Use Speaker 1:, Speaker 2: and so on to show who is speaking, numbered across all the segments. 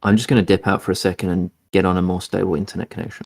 Speaker 1: I'm just going to dip out for a second and get on a more stable internet connection.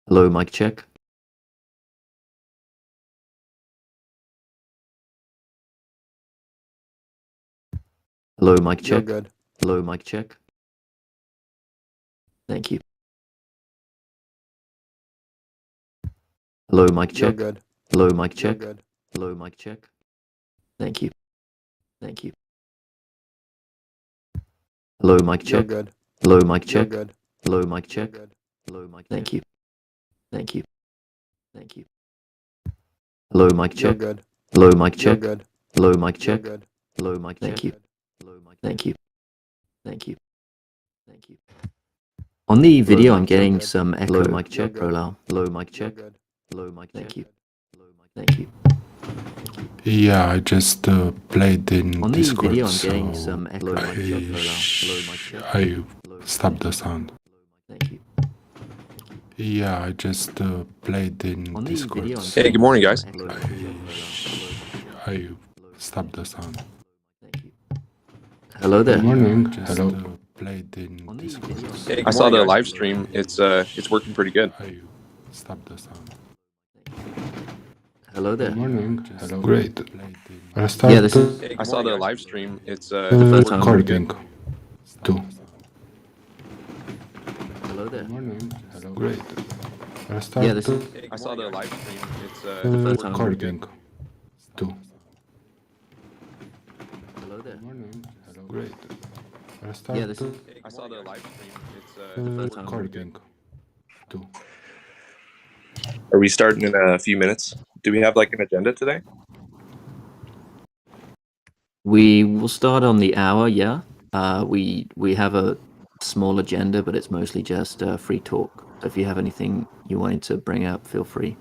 Speaker 1: Hello, mic check. Hello, mic check.
Speaker 2: You're good.
Speaker 1: Hello, mic check. Thank you. Hello, mic
Speaker 2: You're
Speaker 1: check.
Speaker 2: good.
Speaker 1: Hello, mic
Speaker 2: You're
Speaker 1: check.
Speaker 2: good.
Speaker 1: Hello, mic check. Thank you. Thank you. Hello, mic
Speaker 2: You're
Speaker 1: check.
Speaker 2: good.
Speaker 1: Hello, mic
Speaker 2: You're
Speaker 1: check.
Speaker 2: good.
Speaker 1: Hello, mic
Speaker 2: You're
Speaker 1: check.
Speaker 2: good.
Speaker 1: Hello, mic. Thank you. Thank you. Thank you. Hello, mic
Speaker 2: You're
Speaker 1: check.
Speaker 2: good.
Speaker 1: Hello, mic
Speaker 2: You're
Speaker 1: check.
Speaker 2: good.
Speaker 1: Hello, mic
Speaker 2: You're
Speaker 1: check.
Speaker 2: good.
Speaker 1: Hello, mic. Thank you. Hello, mic. Thank you. Thank you. Thank you. On the video, I'm getting some echo. Hello, mic check. Hello, mic check. Hello, mic. Thank you. Hello, mic. Thank you.
Speaker 3: Yeah, I just played in
Speaker 1: On the
Speaker 3: Discord,
Speaker 1: video, I'm
Speaker 3: so
Speaker 1: getting some echo.
Speaker 3: I stopped the sound.
Speaker 1: Thank you.
Speaker 3: Yeah, I just played in
Speaker 1: On the
Speaker 3: Discord,
Speaker 1: video, I'm
Speaker 3: so
Speaker 4: Hey, good morning, guys.
Speaker 3: I stopped the sound.
Speaker 1: Thank you. Hello there.
Speaker 3: Good morning. Hello. Played in
Speaker 1: On the
Speaker 3: Discord,
Speaker 1: video, I'm
Speaker 3: so
Speaker 1: getting
Speaker 4: I saw the
Speaker 1: some
Speaker 4: live stream. It's working pretty good.
Speaker 3: I stopped the sound.
Speaker 1: Hello there.
Speaker 3: Good morning. Hello. Great. I start
Speaker 1: Yeah, this is
Speaker 4: I saw the live stream. It's
Speaker 1: the first time.
Speaker 3: recording too.
Speaker 1: Hello there.
Speaker 3: Good morning. Hello. Great. I start
Speaker 1: Yeah, this is
Speaker 4: I saw the live stream. It's
Speaker 1: the first time.
Speaker 3: recording too.
Speaker 1: Hello there.
Speaker 3: Good morning. Hello. Great. I start
Speaker 1: Yeah, this is
Speaker 4: I saw the live stream. It's
Speaker 1: the first time.
Speaker 3: recording too.
Speaker 4: Are we starting in a few minutes? Do we have like an agenda today?
Speaker 1: We will start on the hour. Yeah. We have a small agenda, but it's mostly just free talk. So if you have anything you wanted to bring up, feel free.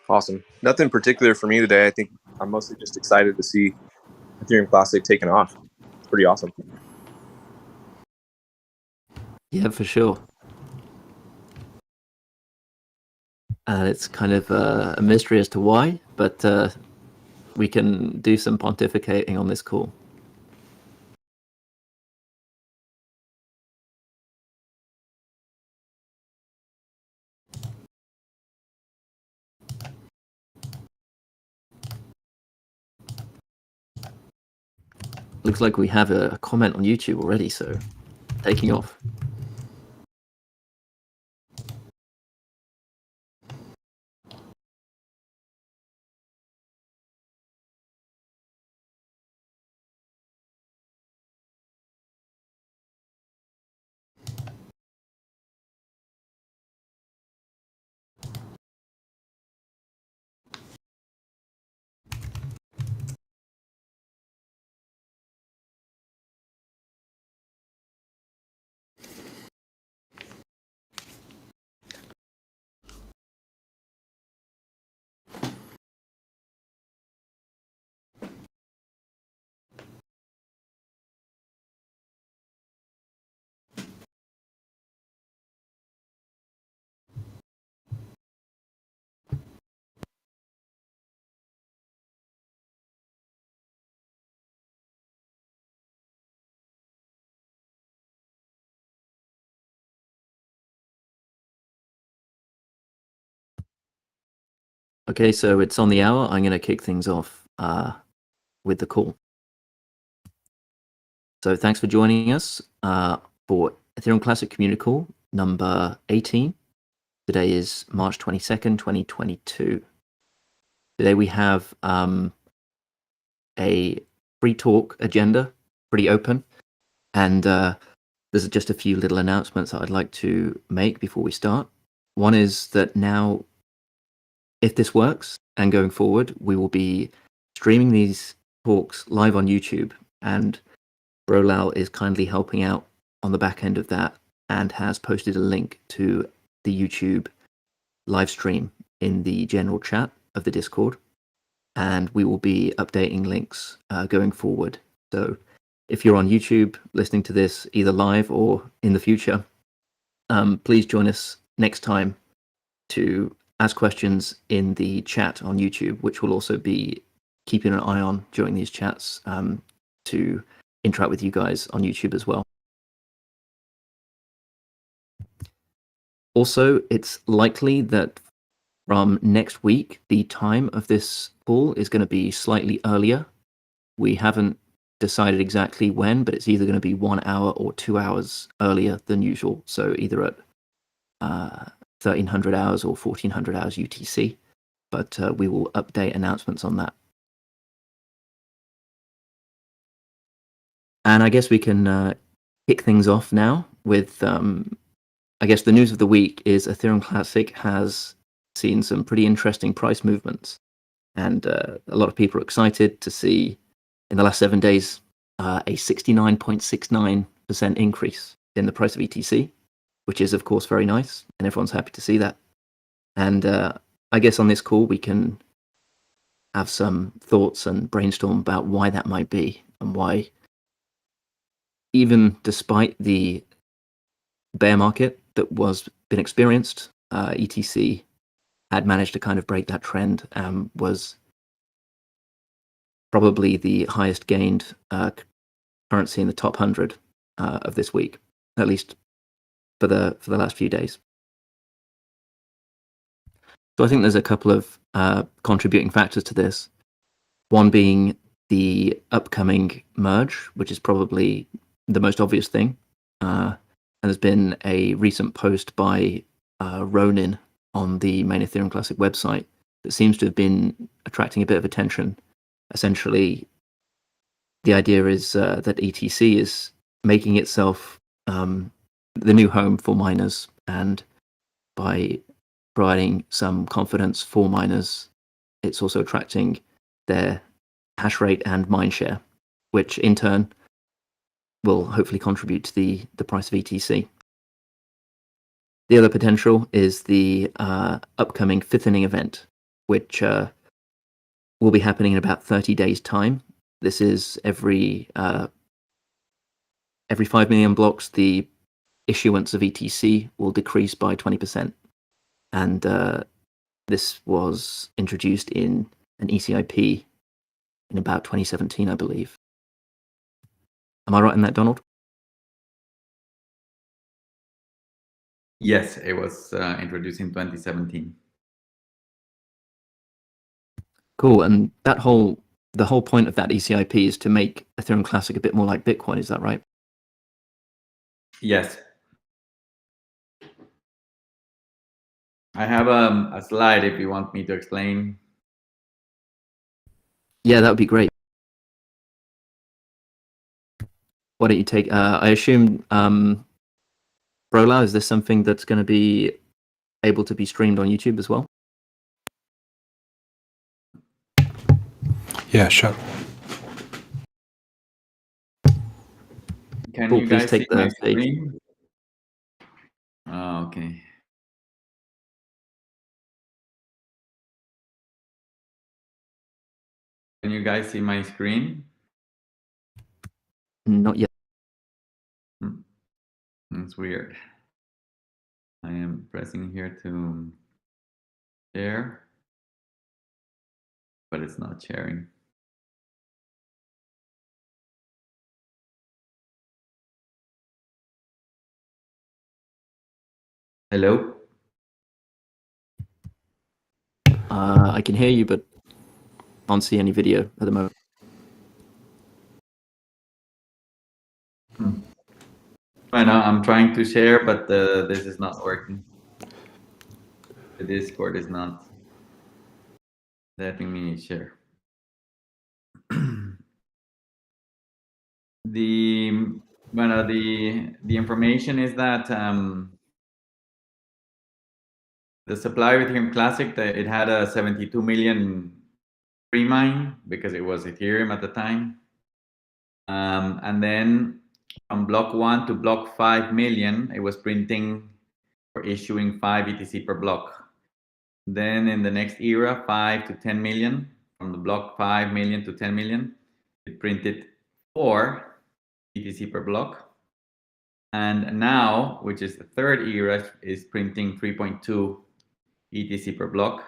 Speaker 4: Awesome. Nothing particular for me today. I think I'm mostly just excited to see Ethereum Classic taking off. It's pretty awesome.
Speaker 1: Yeah, for sure. It's kind of a mystery as to why, but we can do some pontificating on this call. Looks like we have a comment on YouTube already, so taking off. Okay, so it's on the hour. I'm going to kick things off with the call. So thanks for joining us for Ethereum Classic Community Call number 18. Today is March 22nd, 2022. Today we have a free talk agenda, pretty open, and there's just a few little announcements that I'd like to make before we start. One is that now, if this works and going forward, we will be streaming these talks live on YouTube, and Brolal is kindly helping out on the back end of that and has posted a link to the YouTube live stream in the general chat of the Discord, and we will be updating links going forward. So if you're on YouTube listening to this either live or in the future, please join us next time to ask questions in the chat on YouTube, which will also be keeping an eye on during these chats to interact with you guys on YouTube as well. Also, it's likely that from next week, the time of this call is going to be slightly earlier. We haven't decided exactly when, but it's either going to be 1 hour or 2 hours earlier than usual. So either at 1300 hours or 1400 hours UTC. But we will update announcements on that. And I guess we can kick things off now with, I guess the news of the week is Ethereum Classic has seen some pretty interesting price movements. And a lot of people are excited to see in the last 7 days a 69.69% increase in the price of ETC, which is, of course, very nice. And everyone's happy to see that. And I guess on this call, we can have some thoughts and brainstorm about why that might be and why, even despite the bear market that was been experienced, ETC had managed to kind of break that trend and was probably the highest gained currency in the top 100 of this week, at least for the last few days. So I think there's a couple of contributing factors to this. One being the upcoming merge, which is probably the most obvious thing. And there's been a recent post by Ronin on the main Ethereum Classic website that seems to have been attracting a bit of attention. Essentially, the idea is that ETC is making itself the new home for miners, and by providing some confidence for miners, it's also attracting their hash rate and mine share, which in turn will hopefully contribute to the price of ETC. The other potential is the upcoming Fithening event, which will be happening in about 30 days' time. This is every 5 million blocks, the issuance of ETC will decrease by 20%. And this was introduced in an ECIP in about 2017, I believe. Am I right in that, Donald?
Speaker 2: Yes, it was introduced in 2017.
Speaker 1: Cool. And the whole point of that ECIP is to make Ethereum Classic a bit more like Bitcoin. Is that right?
Speaker 2: Yes. I have a slide if you want me to explain.
Speaker 1: Yeah, that would be great. Why don't you take? I assume, Brola, is this something that's going to be able to be streamed on YouTube as well?
Speaker 3: Yeah, sure.
Speaker 2: Can
Speaker 1: Cool,
Speaker 2: you
Speaker 1: please
Speaker 2: guys see
Speaker 1: take the
Speaker 2: my
Speaker 1: stage.
Speaker 2: screen? Oh, okay. Can you guys see my screen?
Speaker 1: Not yet.
Speaker 2: It's weird. I am pressing here to share, but it's not sharing.
Speaker 3: Uh,
Speaker 2: Hello?
Speaker 1: I can hear you, but can't see any video at the moment.
Speaker 2: I know I'm trying to share, but this is not working. The Discord is not letting me share. The information is that the supply of Ethereum Classic, it had a 72 million pre-mine because it was Ethereum at the time, and then from block 1 to block 5 million, it was printing or issuing 5 ETC per block. Then in the next era, 5 to 10 million, from the block 5 million to 10 million, it printed 4 ETC per block. And now, which is the third era, is printing 3.2 ETC per block.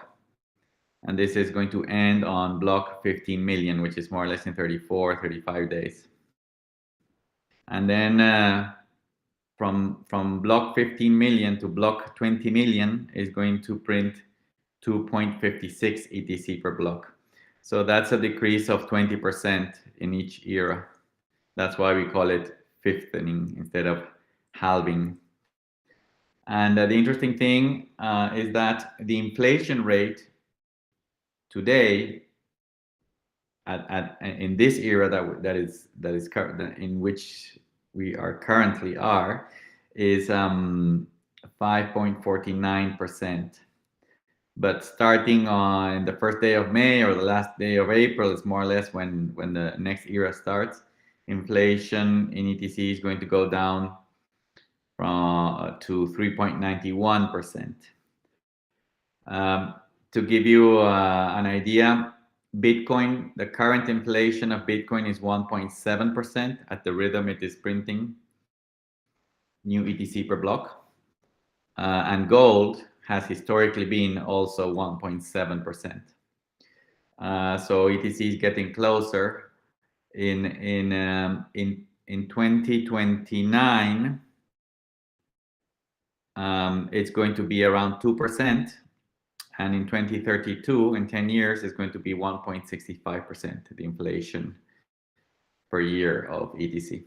Speaker 2: And this is going to end on block 15 million, which is more or less in 34, 35 days. And then from block 15 million to block 20 million is going to print 2.56 ETC per block. So that's a decrease of 20% in each era. That's why we call it fithening instead of halving. And the interesting thing is that the inflation rate today in this era that is in which we are currently is 5.49%. But starting on the first day of May or the last day of April is more or less when the next era starts. Inflation in ETC is going to go down to 3.91%. To give you an idea, Bitcoin, the current inflation of Bitcoin is 1.7% at the rhythm it is printing new ETC per block. And gold has historically been also 1.7%. So ETC is getting closer. In 2029, it's going to be around 2%. And in 2032, in 10 years, it's going to be 1.65%, the inflation per year of ETC.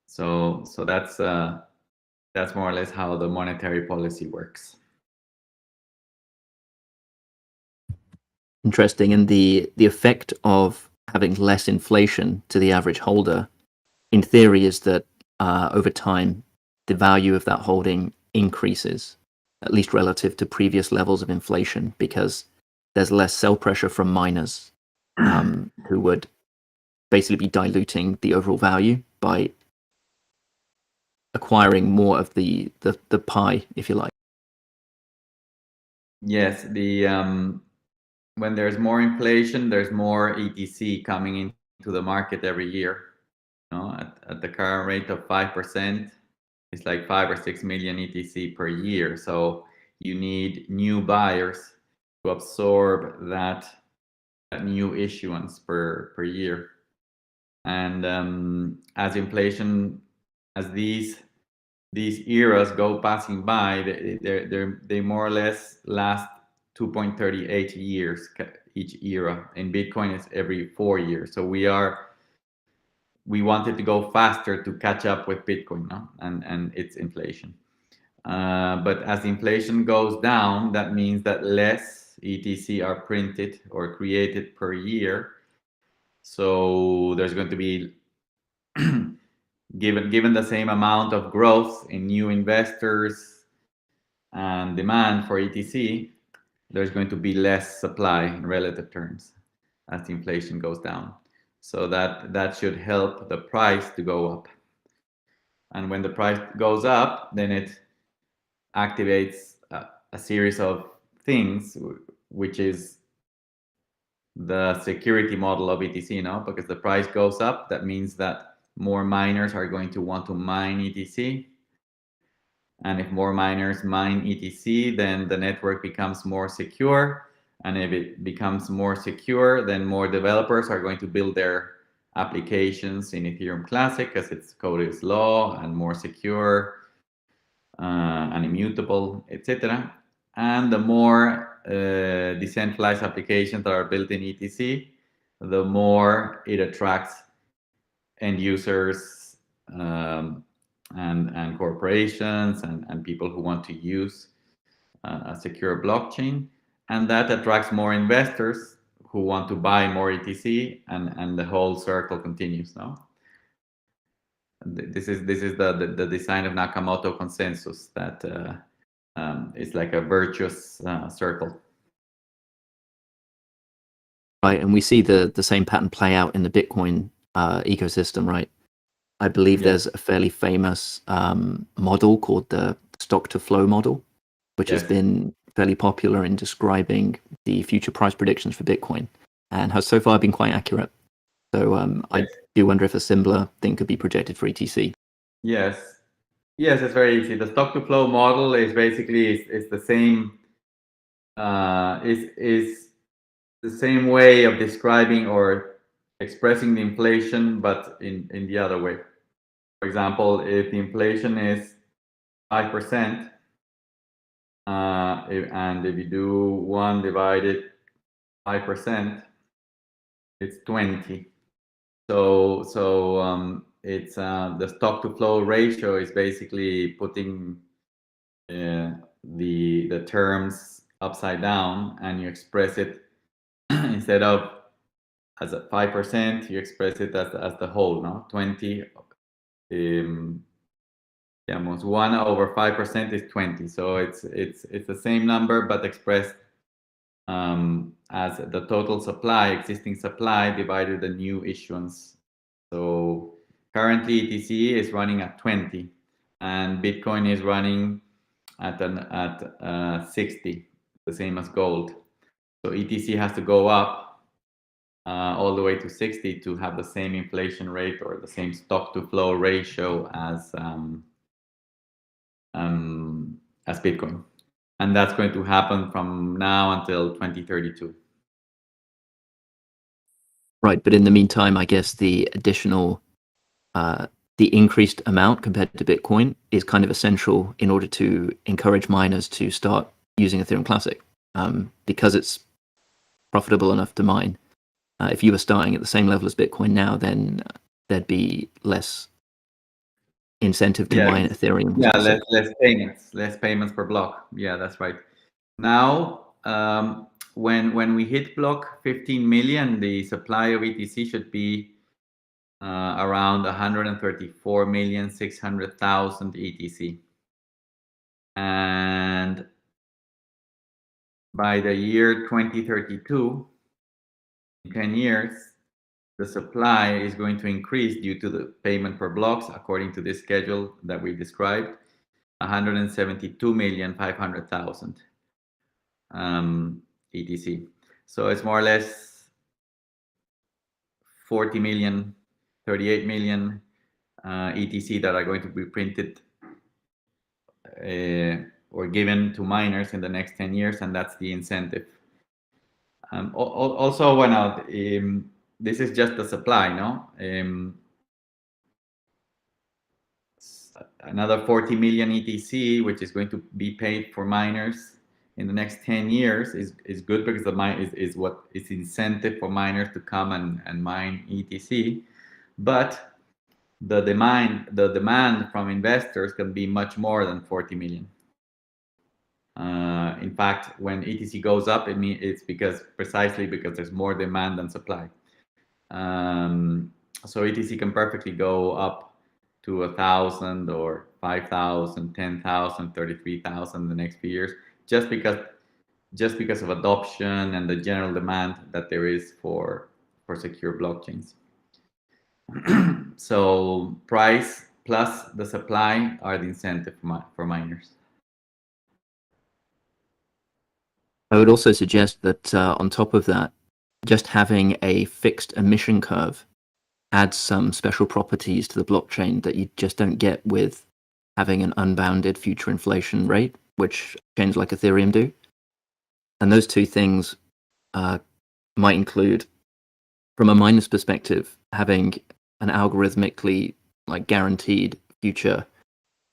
Speaker 2: So that's more or less how the monetary policy works.
Speaker 1: Interesting. And the effect of having less inflation to the average holder, in theory, is that over time, the value of that holding increases, at least relative to previous levels of inflation, because there's less sell pressure from miners who would basically be diluting the overall value by acquiring more of the pie, if you like.
Speaker 2: Yes, when there's more inflation, there's more ETC coming into the market every year. At the current rate of 5%, it's like 5 or 6 million ETC per year. So you need new buyers to absorb that new issuance per year. And as inflation, as these eras go passing by, they more or less last 2.38 years each era. In Bitcoin, it's every 4 years. So we wanted to go faster to catch up with Bitcoin, and its inflation. But as inflation goes down, that means that less ETC are printed or created per year. So there's going to be, given the same amount of growth in new investors and demand for ETC, there's going to be less supply in relative terms as the inflation goes down. So that should help the price to go up. And when the price goes up, then it activates a series of things, which is the security model of ETC, because the price goes up, that means that more miners are going to want to mine ETC. And if more miners mine ETC, then the network becomes more secure. And if it becomes more secure, then more developers are going to build their applications in Ethereum Classic because its code is law and more secure and immutable, etc. And the more decentralized applications that are built in ETC, the more it attracts end users and corporations and people who want to use a secure blockchain, and that attracts more investors who want to buy more ETC, and the whole circle continues. No, this is the design of Nakamoto consensus that is like a virtuous circle.
Speaker 1: Right, and we see the same pattern play out in the Bitcoin ecosystem, right? I believe there's a fairly famous model called the stock-to-flow model, which has been fairly popular in describing the future price predictions for Bitcoin, and has so far been quite accurate. So I do wonder if a similar thing could be projected for ETC.
Speaker 2: Yes, it's very easy. The stock-to-flow model is basically is the same. Is the same way of describing or expressing the inflation, but in the other way. For example, if the inflation is 5%, and if you do 1 divided 5%, it's 20. So it's the stock-to-flow ratio is basically putting the terms upside down, and you express it instead of as a 5%, you express it as the whole, no? 20, almost 1 over 5% is 20. So it's the same number, but expressed as the total supply, existing supply divided the new issuance. So currently ETC is running at 20, and Bitcoin is running at 60, the same as gold. So ETC has to go up all the way to 60 to have the same inflation rate or the same stock-to-flow ratio as Bitcoin, and that's going to happen from now until 2032.
Speaker 1: Right, but in the meantime, I guess the additional, the increased amount compared to Bitcoin is kind of essential in order to encourage miners to start using Ethereum Classic, because it's profitable enough to mine. If you were starting at the same level as Bitcoin now, then there'd be less incentive to mine Ethereum.
Speaker 2: Yeah, less payments per block. Yeah, that's right. Now, when we hit block 15 million, the supply of ETC should be around 134,600,000 ETC, and by the year 2032, in 10 years, the supply is going to increase due to the payment per blocks, according to this schedule that we described, 172,500,000 ETC. So it's more or less 40 million, 38 million ETC that are going to be printed or given to miners in the next 10 years, and that's the incentive. Also, this is just the supply, no? Another 40 million ETC, which is going to be paid for miners in the next 10 years, is good, because the mine is what is incentive for miners to come and mine ETC. But the demand from investors can be much more than 40 million. In fact, when ETC goes up, it's precisely because there's more demand than supply. So ETC can perfectly go up to 1,000 or 5,000, 10,000, 33,000 in the next few years, just because of adoption and the general demand that there is for secure blockchains. So price plus the supply are the incentive for miners.
Speaker 1: I would also suggest that on top of that, just having a fixed emission curve adds some special properties to the blockchain that you just don't get with having an unbounded future inflation rate, which chains like Ethereum do. And those two things might include, from a miner's perspective, having an algorithmically guaranteed future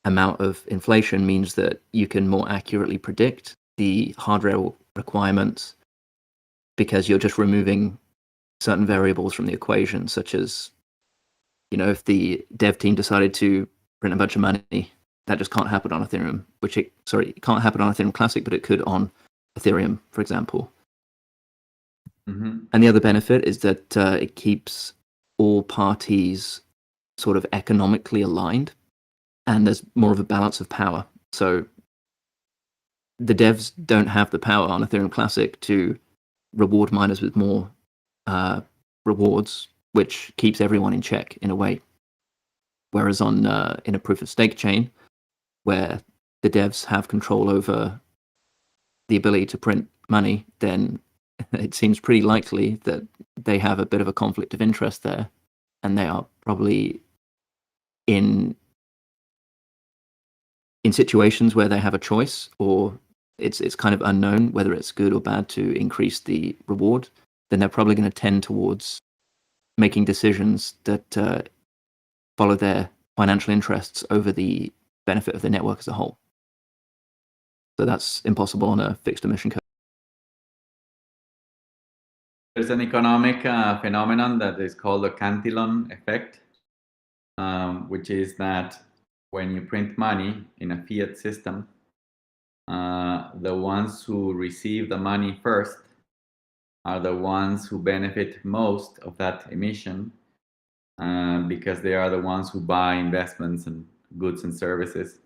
Speaker 1: amount of inflation means that you can more accurately predict the hardware requirements, because you're just removing certain variables from the equation, such as, if the dev team decided to print a bunch of money, that just can't happen on Ethereum, it can't happen on Ethereum Classic, but it could on Ethereum, for example.
Speaker 2: Mm-hmm.
Speaker 1: And the other benefit is that it keeps all parties sort of economically aligned, and there's more of a balance of power. So the devs don't have the power on Ethereum Classic to reward miners with more rewards, which keeps everyone in check in a way. Whereas on in a proof of stake chain, where the devs have control over the ability to print money, then it seems pretty likely that they have a bit of a conflict of interest there, and they are probably in situations where they have a choice, or it's kind of unknown whether it's good or bad to increase the reward, then they're probably going to tend towards making decisions that follow their financial interests over the benefit of the network as a whole. So that's impossible on a fixed emission curve.
Speaker 2: There's an economic phenomenon that is called the Cantillon effect, which is that when you print money in a fiat system, the ones who receive the money first are the ones who benefit most of that emission, because they are the ones who buy investments and goods and services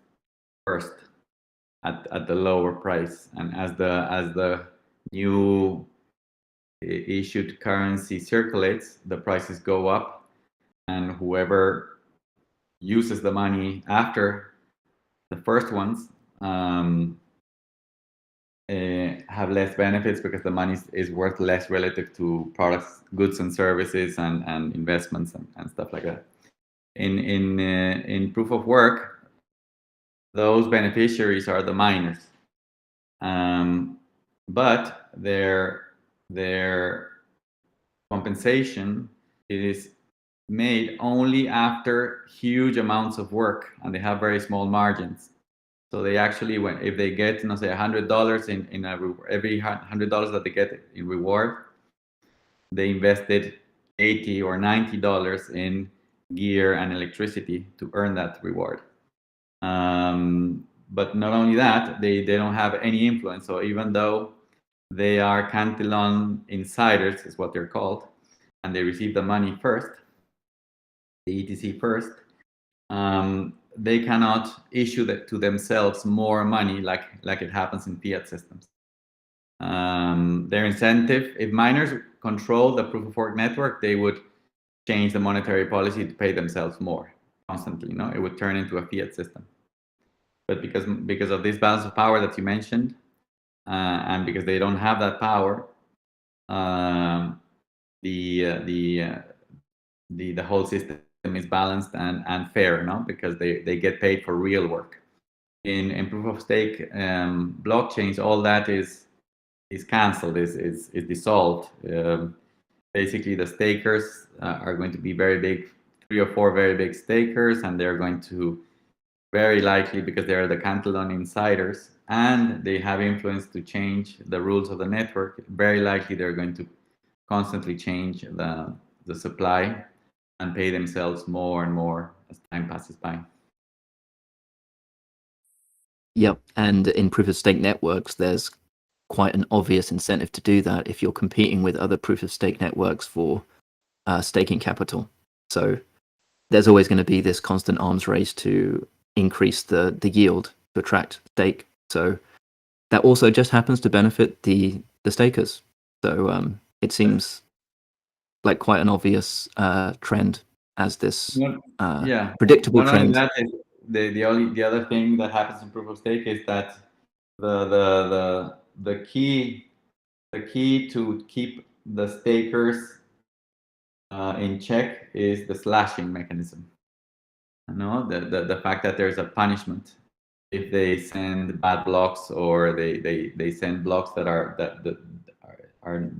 Speaker 2: first at the lower price. And as the new issued currency circulates, the prices go up, and whoever uses the money after the first ones have less benefits, because the money is worth less relative to products, goods and services, and investments and stuff like that. In proof of work, those beneficiaries are the miners, but their compensation is made only after huge amounts of work, and they have very small margins. So they actually, if they get, say $100 in every $100 that they get in reward, they invested $80 or $90 in gear and electricity to earn that reward. But not only that, they don't have any influence. So even though they are Cantillon insiders, is what they're called, and they receive the money first, the ETC first, they cannot issue that to themselves more money like it happens in fiat systems. Their incentive, if miners control the proof of work network, they would change the monetary policy to pay themselves more constantly. It would turn into a fiat system. But because of this balance of power that you mentioned, and because they don't have that power, the whole system is balanced and fair, because they get paid for real work. In proof of stake blockchains, all that is cancelled, is dissolved. Basically, the stakers are going to be very big, 3 or 4 very big stakers, and they're going to, very likely, because they're the Cantillon insiders and they have influence to change the rules of the network, very likely they're going to constantly change the supply and pay themselves more and more as time passes by.
Speaker 1: Yep, and in proof of stake networks, there's quite an obvious incentive to do that if you're competing with other proof of stake networks for staking capital. So there's always going to be this constant arms race to increase the yield to attract stake. So that also just happens to benefit the stakers. So it seems like quite an obvious trend as this predictable trend.
Speaker 2: That is the other thing that happens in proof of stake is that the key to keep the stakers in check is the slashing mechanism. The fact that there's a punishment if they send bad blocks, or they send blocks that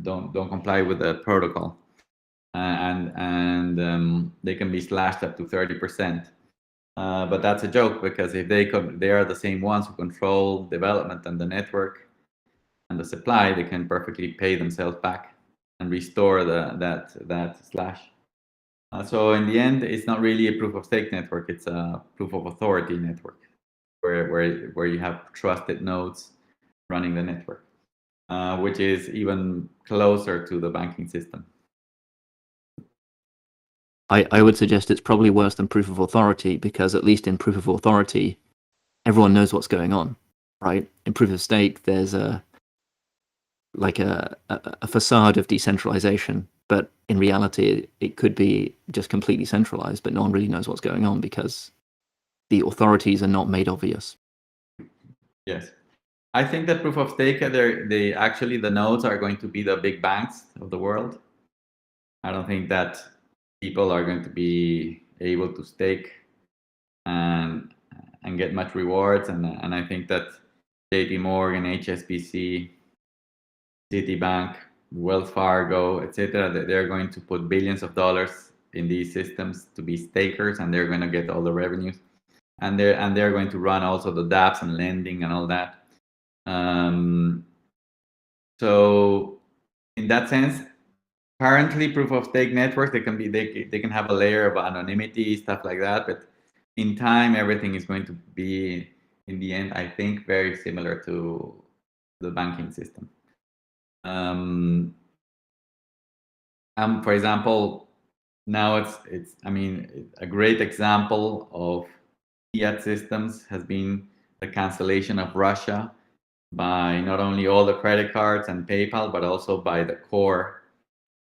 Speaker 2: don't comply with the protocol, and they can be slashed up to 30%. But that's a joke, because if they are the same ones who control development and the network, and the supply, they can perfectly pay themselves back and restore that slash. So in the end, it's not really a proof of stake network; it's a proof of authority network, where you have trusted nodes running the network, which is even closer to the banking system.
Speaker 1: I would suggest it's probably worse than proof of authority, because at least in proof of authority, everyone knows what's going on, right? In proof of stake, there's a facade of decentralization, but in reality, it could be just completely centralized, but no one really knows what's going on because the authorities are not made obvious.
Speaker 2: Yes. I think that proof of stake, the nodes are going to be the big banks of the world. I don't think that people are going to be able to stake and get much rewards. And I think that JP Morgan, HSBC, Citibank, Wells Fargo, etc., they're going to put billions of dollars in these systems to be stakers, and they're going to get all the revenues. And they're going to run also the dApps and lending and all that. So in that sense, currently proof of stake networks, they can have a layer of anonymity, stuff like that, but in time everything is going to be, in the end, I think, very similar to the banking system. For example, now it's I mean, a great example of fiat systems has been the cancellation of Russia by not only all the credit cards and PayPal, but also by the core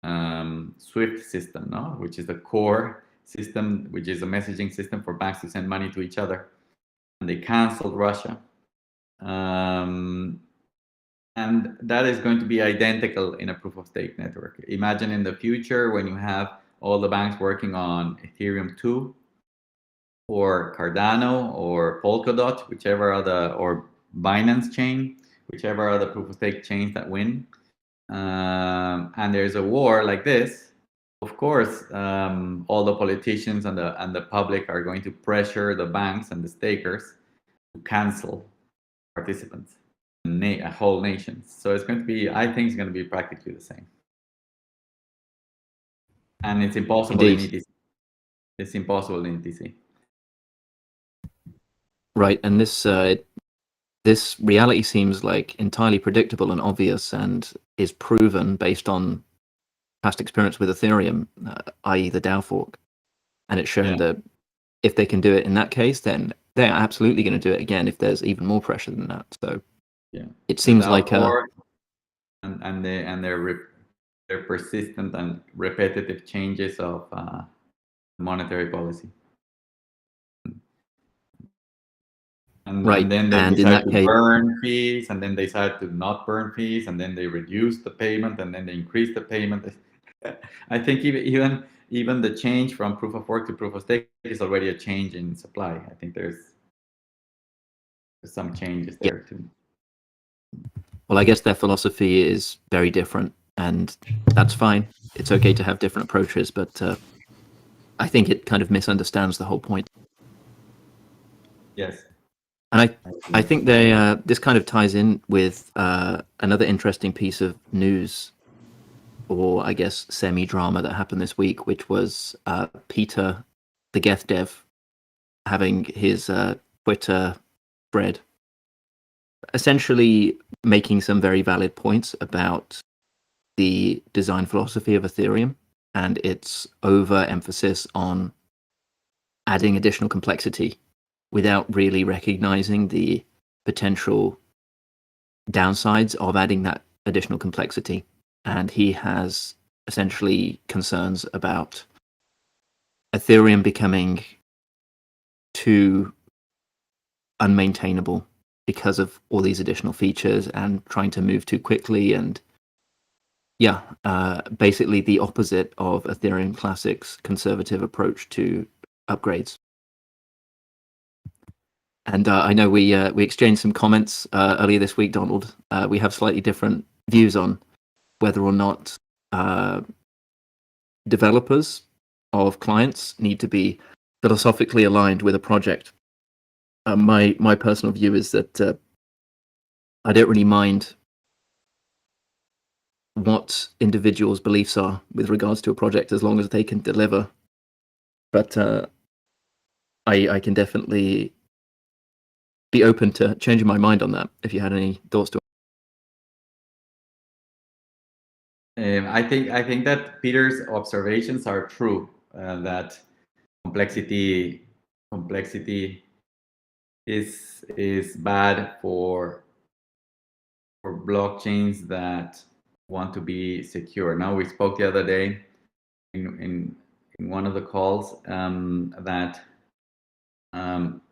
Speaker 2: SWIFT system, no? Which is the core system, which is a messaging system for banks to send money to each other. And they canceled Russia. And that is going to be identical in a proof of stake network. Imagine in the future when you have all the banks working on Ethereum 2 or Cardano or Polkadot, whichever are or Binance chain, whichever are the proof of stake chains that win. And there's a war like this. Of course, all the politicians and the public are going to pressure the banks and the stakers to cancel participants, a whole nation. So it's going to be, I think, it's going to be practically the same. And it's impossible in ETC. It's impossible in ETC.
Speaker 1: Right, and this reality seems like entirely predictable and obvious, and is proven based on past experience with Ethereum, i.e. the DAO fork. And it's shown that if they can do it in that case, then they're absolutely going to do it again if there's even more pressure than that. So it seems like
Speaker 2: their persistent and repetitive changes of monetary policy. And then they decide to burn fees, and then they decide to not burn fees, and then they reduce the payment, and then they increase the payment. I think even the change from proof of work to proof of stake is already a change in supply. I think there's some changes there too.
Speaker 1: Well, I guess their philosophy is very different, and that's fine. It's okay to have different approaches, but I think it kind of misunderstands the whole point.
Speaker 2: Yes.
Speaker 1: And I think this kind of ties in with another interesting piece of news, or I guess semi-drama, that happened this week, which was Peter, the Geth dev, having his Twitter thread essentially making some very valid points about the design philosophy of Ethereum and its overemphasis on adding additional complexity without really recognizing the potential downsides of adding that additional complexity. And he has essentially concerns about Ethereum becoming too unmaintainable because of all these additional features and trying to move too quickly, and basically the opposite of Ethereum Classic's conservative approach to upgrades. And I know we exchanged some comments earlier this week, Donald. We have slightly different views on whether or not developers of clients need to be philosophically aligned with a project. My personal view is that I don't really mind what individuals' beliefs are with regards to a project, as long as they can deliver. But I can definitely be open to changing my mind on that if you had any thoughts to.
Speaker 2: I think that Peter's observations are true. That complexity is bad for blockchains that want to be secure. Now, we spoke the other day in one of the calls that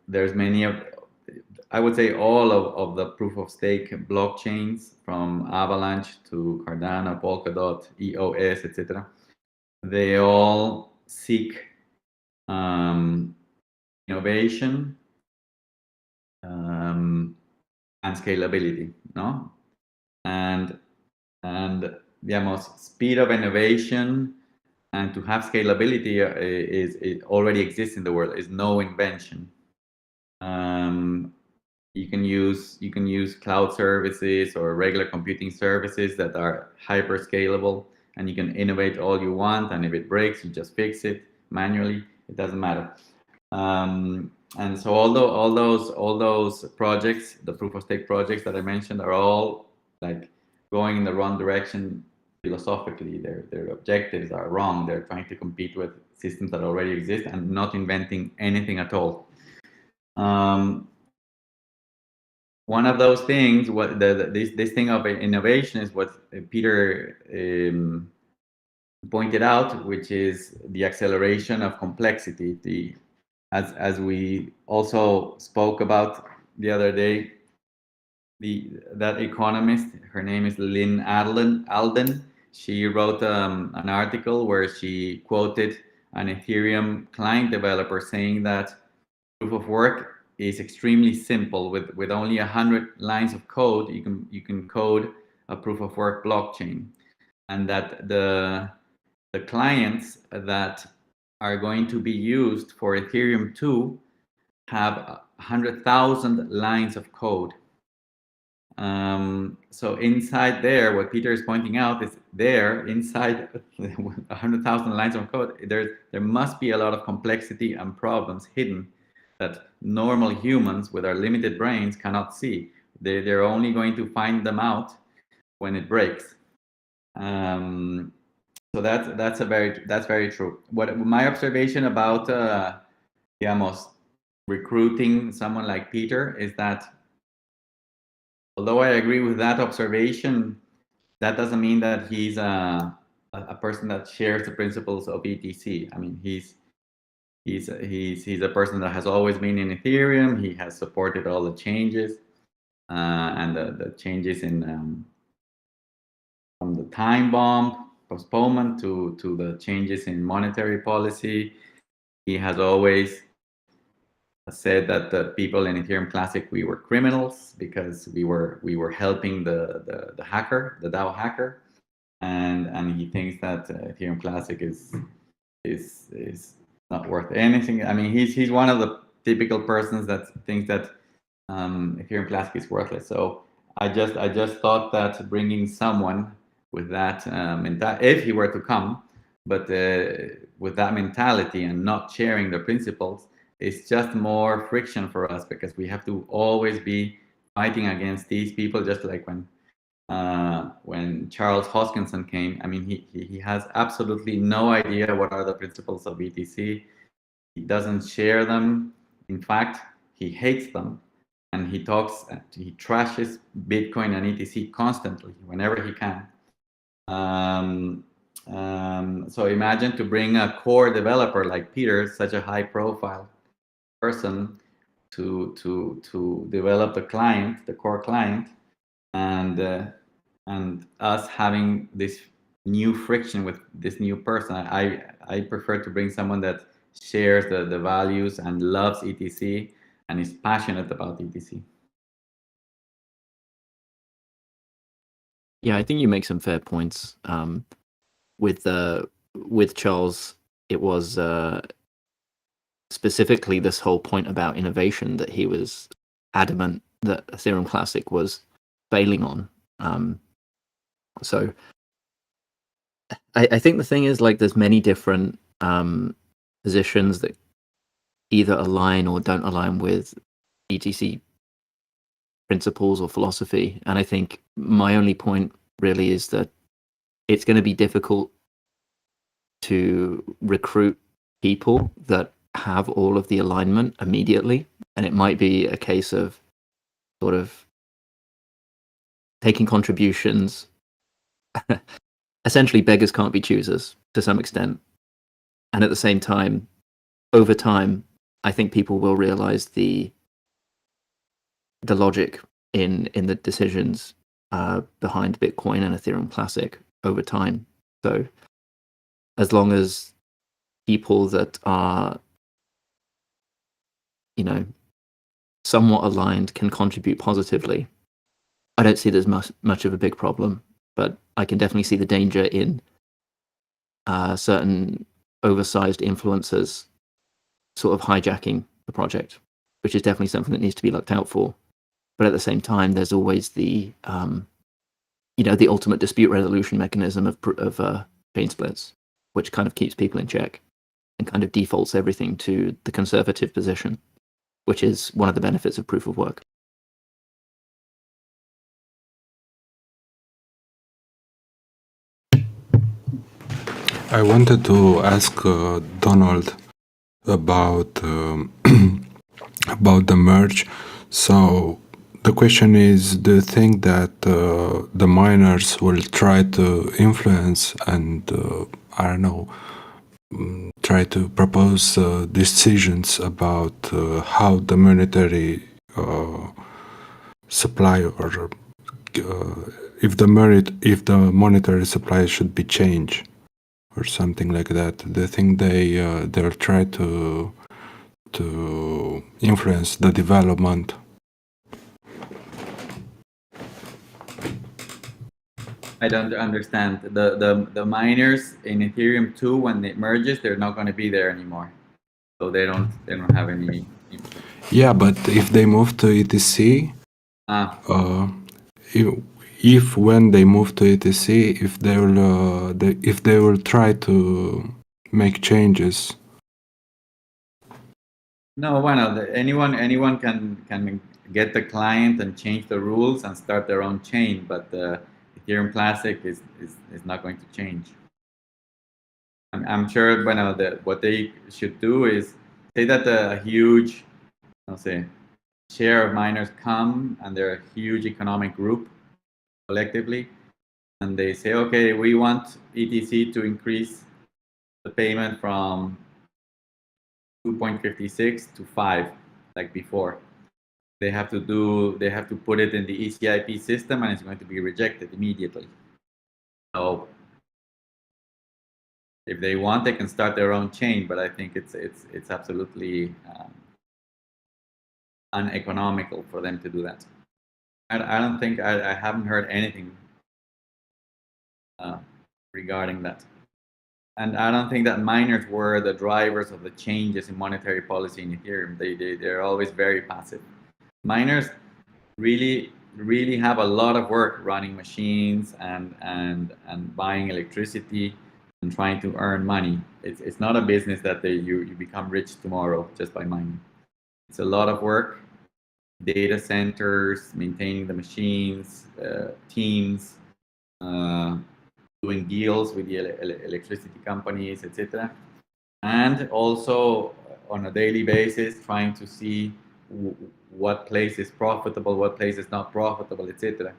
Speaker 2: there's many of, I would say all of the proof of stake blockchains, from Avalanche to Cardano, Polkadot, EOS, etc. They all seek innovation and scalability, no? And digamos, speed of innovation and to have scalability it already exists in the world. Is no invention. You can use cloud services or regular computing services that are hyper scalable, and you can innovate all you want. And if it breaks, you just fix it manually. It doesn't matter. And so all those projects, the proof of stake projects that I mentioned, are all like going in the wrong direction philosophically. Their objectives are wrong. They're trying to compete with systems that already exist and not inventing anything at all. One of those things, what this thing of innovation is what Peter pointed out, which is the acceleration of complexity. As we also spoke about the other day, that economist, her name is Lynn Alden. She wrote an article where she quoted an Ethereum client developer saying that proof of work is extremely simple. With only 100 lines of code, you can code a proof of work blockchain, and that the clients that are going to be used for Ethereum 2 have 100,000 lines of code. So inside there, what Peter is pointing out is there inside 100,000 lines of code, there must be a lot of complexity and problems hidden that normal humans with our limited brains cannot see. They're only going to find them out when it breaks. So that's very true. What my observation about digamos, recruiting someone like Peter is that, although I agree with that observation, that doesn't mean that he's a person that shares the principles of ETC. I mean, he's a person that has always been in Ethereum. He has supported all the changes and the changes in from the time bomb postponement to the changes in monetary policy. He has always said that the people in Ethereum Classic, we were criminals because we were helping the hacker, the DAO hacker, and he thinks that Ethereum Classic is not worth anything. I mean, he's one of the typical persons that thinks that Ethereum Classic is worthless. So I just thought that bringing someone with that if he were to come, but with that mentality and not sharing the principles, it's just more friction for us, because we have to always be fighting against these people. Just like when Charles Hoskinson came, I mean, he has absolutely no idea what are the principles of BTC. He doesn't share them. In fact, he hates them, and he trashes Bitcoin and ETC constantly whenever he can. So imagine to bring a core developer like Peter, such a high profile person, to develop the core client, and us having this new friction with this new person. I prefer to bring someone that shares the values and loves ETC and is passionate about ETC.
Speaker 1: Yeah, I think you make some fair points. With Charles, it was specifically this whole point about innovation that he was adamant that Ethereum Classic was failing on. So I think the thing is, like, there's many different positions that either align or don't align with BTC principles or philosophy. And I think my only point really is that it's going to be difficult to recruit people that have all of the alignment immediately. And it might be a case of sort of taking contributions. Essentially, beggars can't be choosers to some extent. And at the same time, over time, I think people will realize the logic in the decisions behind Bitcoin and Ethereum Classic over time. So as long as people that are, somewhat aligned can contribute positively, I don't see there's much of a big problem. But I can definitely see the danger in certain oversized influencers sort of hijacking the project, which is definitely something that needs to be looked out for. But at the same time, there's always the the ultimate dispute resolution mechanism of chain splits, which kind of keeps people in check and kind of defaults everything to the conservative position, which is one of the benefits of proof of work.
Speaker 3: I wanted to ask Donald about about the merge. So the question is, do you think that the miners will try to influence and I don't know, try to propose decisions about how the monetary supply or if the monetary supply should be changed or something like that? Do you think they'll try to influence the development?
Speaker 2: I don't understand. The miners in Ethereum 2, when it merges, they're not going to be there anymore. So they don't have any.
Speaker 3: Yeah, but if they move to ETC, if when they move to ETC, if they will try to make changes.
Speaker 2: No, well, anyone can get the client and change the rules and start their own chain, but the Ethereum Classic is not going to change. I'm sure what they should do is say that a huge, share of miners come and they're a huge economic group collectively, and they say, okay, we want ETC to increase the payment from 2.56 to 5, like before. They have to put it in the ECIP system, and it's going to be rejected immediately. So if they want, they can start their own chain, but I think it's absolutely uneconomical for them to do that. I don't think I haven't heard anything regarding that. And I don't think that miners were the drivers of the changes in monetary policy in Ethereum. They're always very passive. Miners really have a lot of work running machines and buying electricity and trying to earn money. It's not a business that you become rich tomorrow just by mining. It's a lot of work, data centers, maintaining the machines, teams, doing deals with the electricity companies, etc. And also on a daily basis, trying to see what place is profitable, what place is not profitable, etc.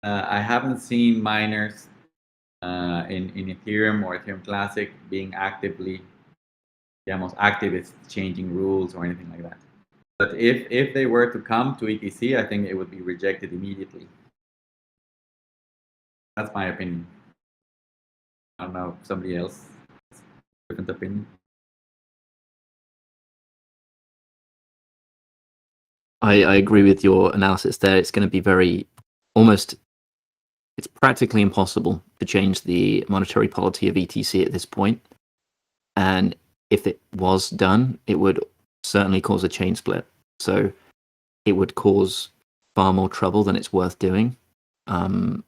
Speaker 2: I haven't seen miners in Ethereum or Ethereum Classic being actively, activists changing rules or anything like that. But if they were to come to ETC, I think it would be rejected immediately. That's my opinion. I don't know if somebody else has a different opinion.
Speaker 1: I agree with your analysis there. It's going to be it's practically impossible to change the monetary policy of ETC at this point. And if it was done, it would certainly cause a chain split. So it would cause far more trouble than it's worth doing. And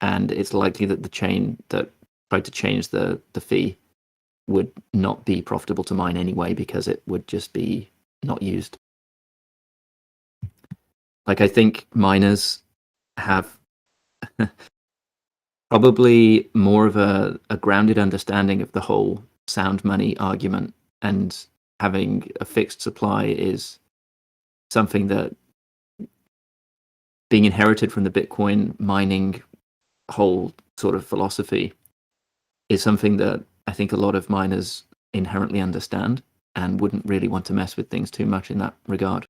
Speaker 1: it's likely that the chain that tried to change the fee, would not be profitable to mine anyway, because it would just be not used. Like, I think miners have probably more of a grounded understanding of the whole sound money argument, and having a fixed supply is something that, being inherited from the Bitcoin mining whole sort of philosophy, is something that I think a lot of miners inherently understand and wouldn't really want to mess with things too much in that regard.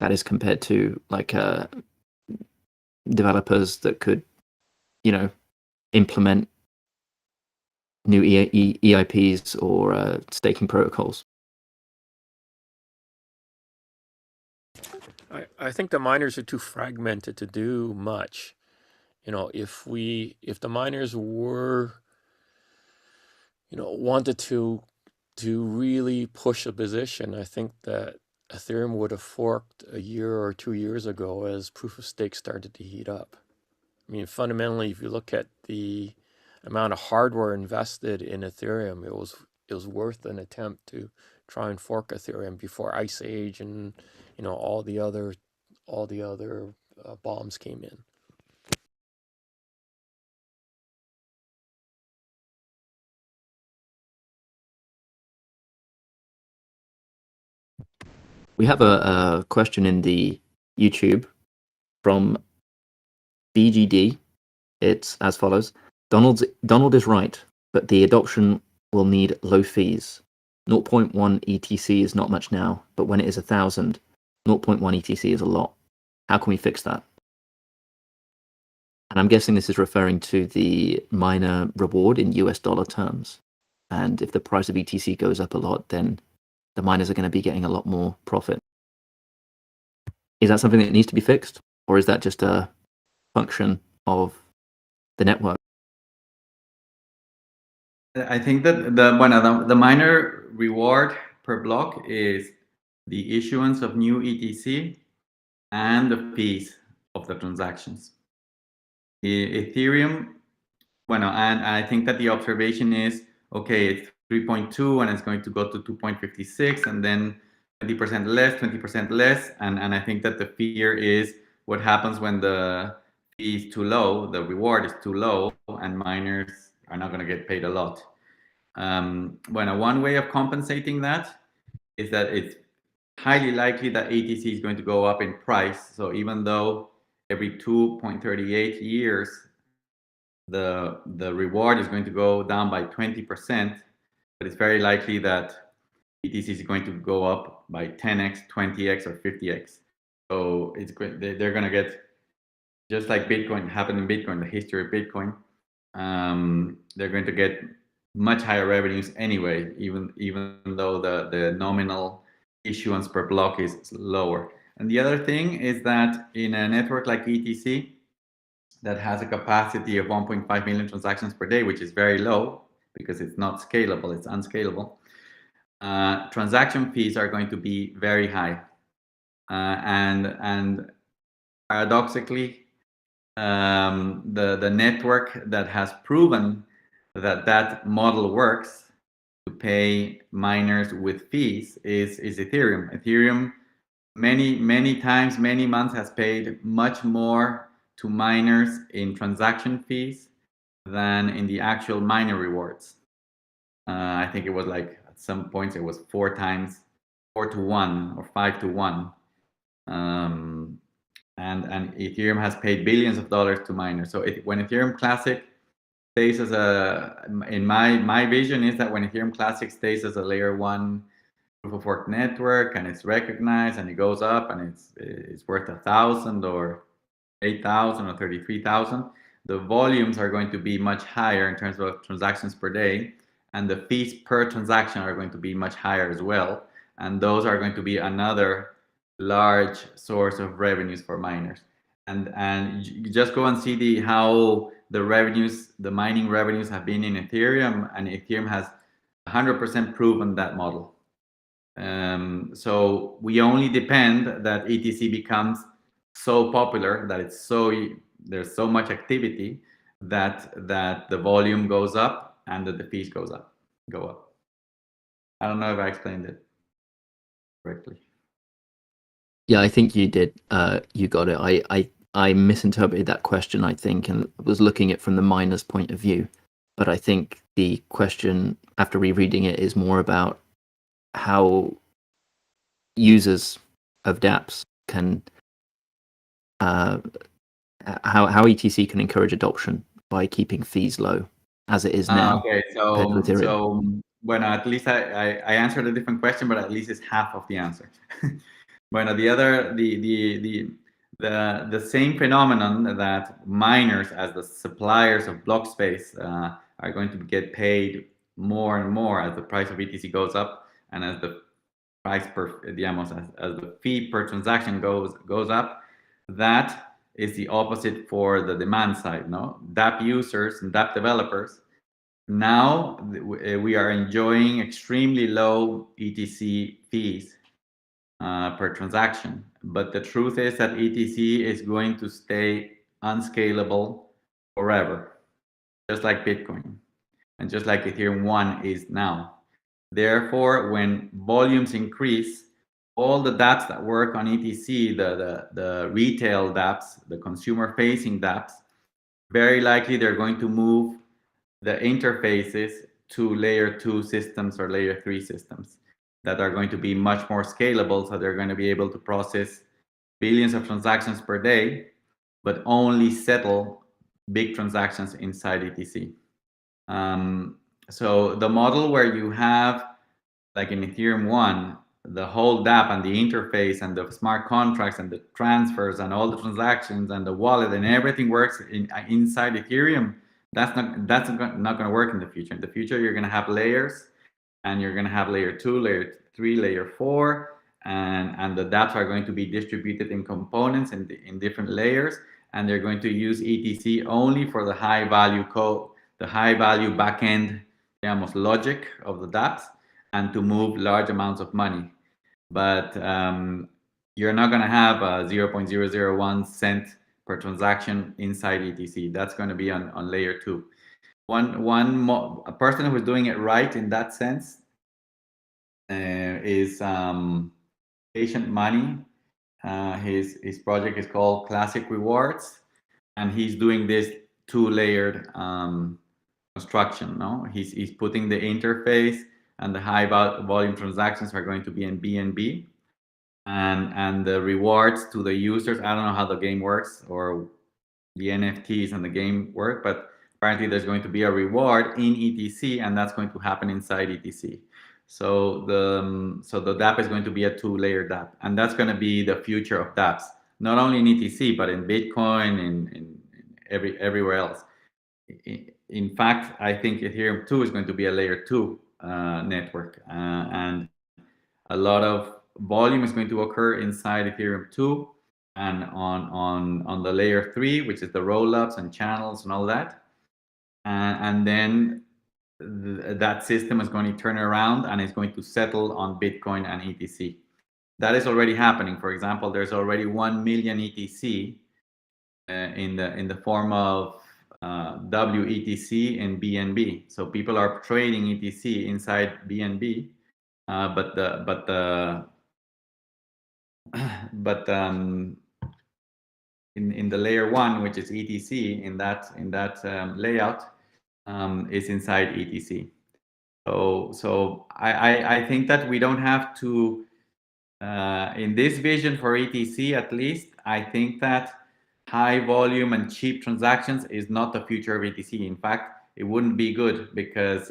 Speaker 1: That is compared to like developers that could, implement new EIPs or staking protocols.
Speaker 5: I think the miners are too fragmented to do much. If the miners were, wanted to really push a position, I think that Ethereum would have forked a year or 2 years ago as proof of stake started to heat up. I mean, fundamentally, if you look at the amount of hardware invested in Ethereum, it was worth an attempt to try and fork Ethereum before Ice Age and all the other bombs came in.
Speaker 1: We have a question in the YouTube from BGD. It's as follows: Donald is right, but the adoption will need low fees. 0.1 ETC is not much now, but when it is 1,000, 0.1 ETC is a lot. How can we fix that? And I'm guessing this is referring to the miner reward in US dollar terms. And if the price of ETC goes up a lot, then the miners are going to be getting a lot more profit. Is that something that needs to be fixed? Or is that just a function of the network?
Speaker 2: I think that the miner reward per block is the issuance of new ETC and the fees of the transactions. Ethereum, and I think that the observation is, okay, it's 3.2 and it's going to go to 2.56 and then 20% less, 20% less. And I think that the fear is what happens when the fee is too low, the reward is too low, and miners are not going to get paid a lot. One way of compensating that is that it's highly likely that ATC is going to go up in price. So even though every 2.38 years the reward is going to go down by 20%, but it's very likely that ETC is going to go up by 10x, 20x, or 50x. So they're going to get, just like Bitcoin happened in Bitcoin, the history of Bitcoin, they're going to get much higher revenues anyway, even though the nominal issuance per block is lower. And the other thing is that in a network like ETC that has a capacity of 1.5 million transactions per day, which is very low because it's not scalable, it's unscalable, transaction fees are going to be very high. And paradoxically, the network that has proven that model works to pay miners with fees is Ethereum. Ethereum many times, many months has paid much more to miners in transaction fees than in the actual miner rewards. I think it was like at some points it was 4 to 1 or 5 to 1. And Ethereum has paid billions of dollars to miners. So when Ethereum Classic stays as in my vision is that when Ethereum Classic stays as a layer 1 proof of work network and it's recognized and it goes up and it's worth 1,000 or 8,000 or 33,000, the volumes are going to be much higher in terms of transactions per day, and the fees per transaction are going to be much higher as well, and those are going to be another large source of revenues for miners. And you just go and see how the mining revenues have been in Ethereum, and Ethereum has 100% proven that model. So we only depend that ETC becomes so popular that it's so there's so much activity that the volume goes up and that the fees go up. I don't know if I explained it correctly.
Speaker 1: Yeah, I think you did. You got it. I misinterpreted that question, I think, and was looking at it from the miner's point of view. But I think the question, after rereading it, is more about how users of dApps can, how ETC can encourage adoption by keeping fees low, as it is now.
Speaker 2: Okay,
Speaker 1: compared to Ethereum.
Speaker 2: so bueno, at least I answered a different question, but at least it's half of the answer. Bueno, the same phenomenon that miners, as the suppliers of block space, are going to get paid more and more as the price of ETC goes up, and as the price per, digamos, as the fee per transaction goes up. That is the opposite for the demand side, no? dApp users and dApp developers, now we are enjoying extremely low ETC fees per transaction. But the truth is that ETC is going to stay unscalable forever, just like Bitcoin and just like Ethereum 1 is now. Therefore, when volumes increase, all the dApps that work on ETC, the retail dApps, the consumer-facing dApps, very likely they're going to move the interfaces to layer 2 systems or layer 3 systems that are going to be much more scalable. So they're going to be able to process billions of transactions per day, but only settle big transactions inside ETC. So the model where you have, like in Ethereum 1, the whole dApp and the interface and the smart contracts and the transfers and all the transactions and the wallet and everything works inside Ethereum, that's not going to work in the future. In the future, you're going to have layers, and you're going to have layer 2, layer 3, layer 4, and the dApps are going to be distributed in components in different layers, and they're going to use ETC only for the high value code, the high value backend, digamos, logic of the dApps, and to move large amounts of money. But you're not going to have a 0.001 cent per transaction inside ETC. That's going to be on layer 2. A person who's doing it right in that sense is Patient Money. His project is called Classic Rewards, and he's doing this 2-layered construction. No, he's putting the interface, and the high volume transactions are going to be in BNB, and the rewards to the users. I don't know how the game works or the NFTs and the game work, but apparently there's going to be a reward in ETC, and that's going to happen inside ETC. So the dApp is going to be a 2-layer dApp, and that's going to be the future of dApps, not only in ETC but in Bitcoin, in everywhere else. In fact, I think Ethereum 2 is going to be a layer 2 network, and a lot of volume is going to occur inside Ethereum 2 and on the layer 3, which is the rollups and channels and all that, and then that system is going to turn around and it's going to settle on Bitcoin and ETC. That is already happening. For example, there's already 1 million ETC in the form of WETC and BNB. So people are trading ETC inside BNB, but in the layer 1, which is ETC, in that layout, is inside ETC. So I think that we don't have to, in this vision for ETC at least, I think that high volume and cheap transactions is not the future of ETC. In fact, it wouldn't be good because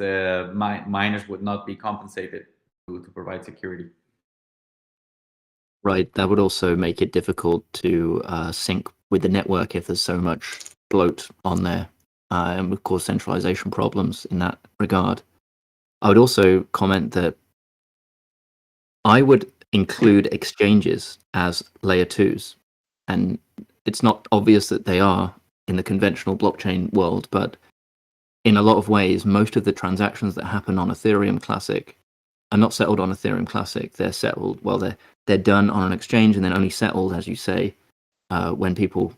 Speaker 2: miners would not be compensated to provide security.
Speaker 1: Right, that would also make it difficult to sync with the network if there's so much bloat on there, and would cause centralization problems in that regard. I would also comment that I would include exchanges as layer 2s, and it's not obvious that they are in the conventional blockchain world, but in a lot of ways, most of the transactions that happen on Ethereum Classic are not settled on Ethereum Classic. They're settled, well, they're done on an exchange and then only settled, as you say, when people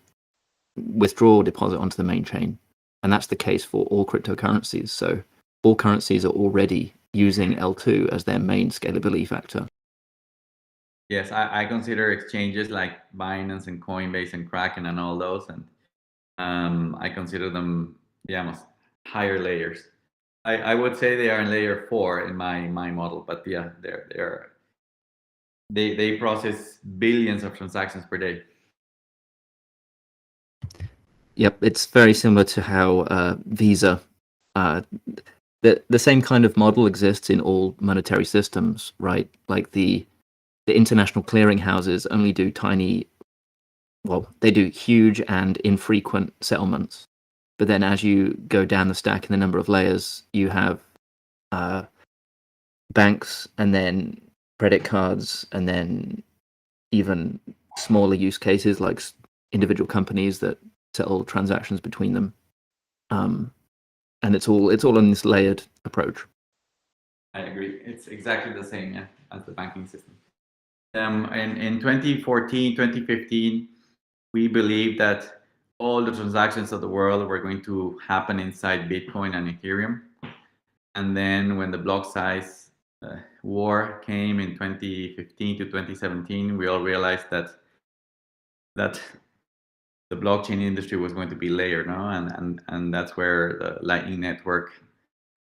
Speaker 1: withdraw or deposit onto the main chain. And that's the case for all cryptocurrencies. So all currencies are already using L2 as their main scalability factor.
Speaker 2: Yes, I consider exchanges like Binance and Coinbase and Kraken and all those, and I consider them, digamos, higher layers. I would say they are in layer 4 in my model, but yeah, they process billions of transactions per day.
Speaker 1: Yep, it's very similar to how Visa. The same kind of model exists in all monetary systems, right? Like the international clearing houses only do they do huge and infrequent settlements. But then as you go down the stack in the number of layers, you have banks and then credit cards and then even smaller use cases like individual companies that settle transactions between them. And it's all in this layered approach.
Speaker 2: I agree. It's exactly the same, yeah, as the banking system. In 2014, 2015, we believed that all the transactions of the world were going to happen inside Bitcoin and Ethereum. And then when the block size war came in 2015 to 2017, we all realized that the blockchain industry was going to be layered, no? And that's where the Lightning Network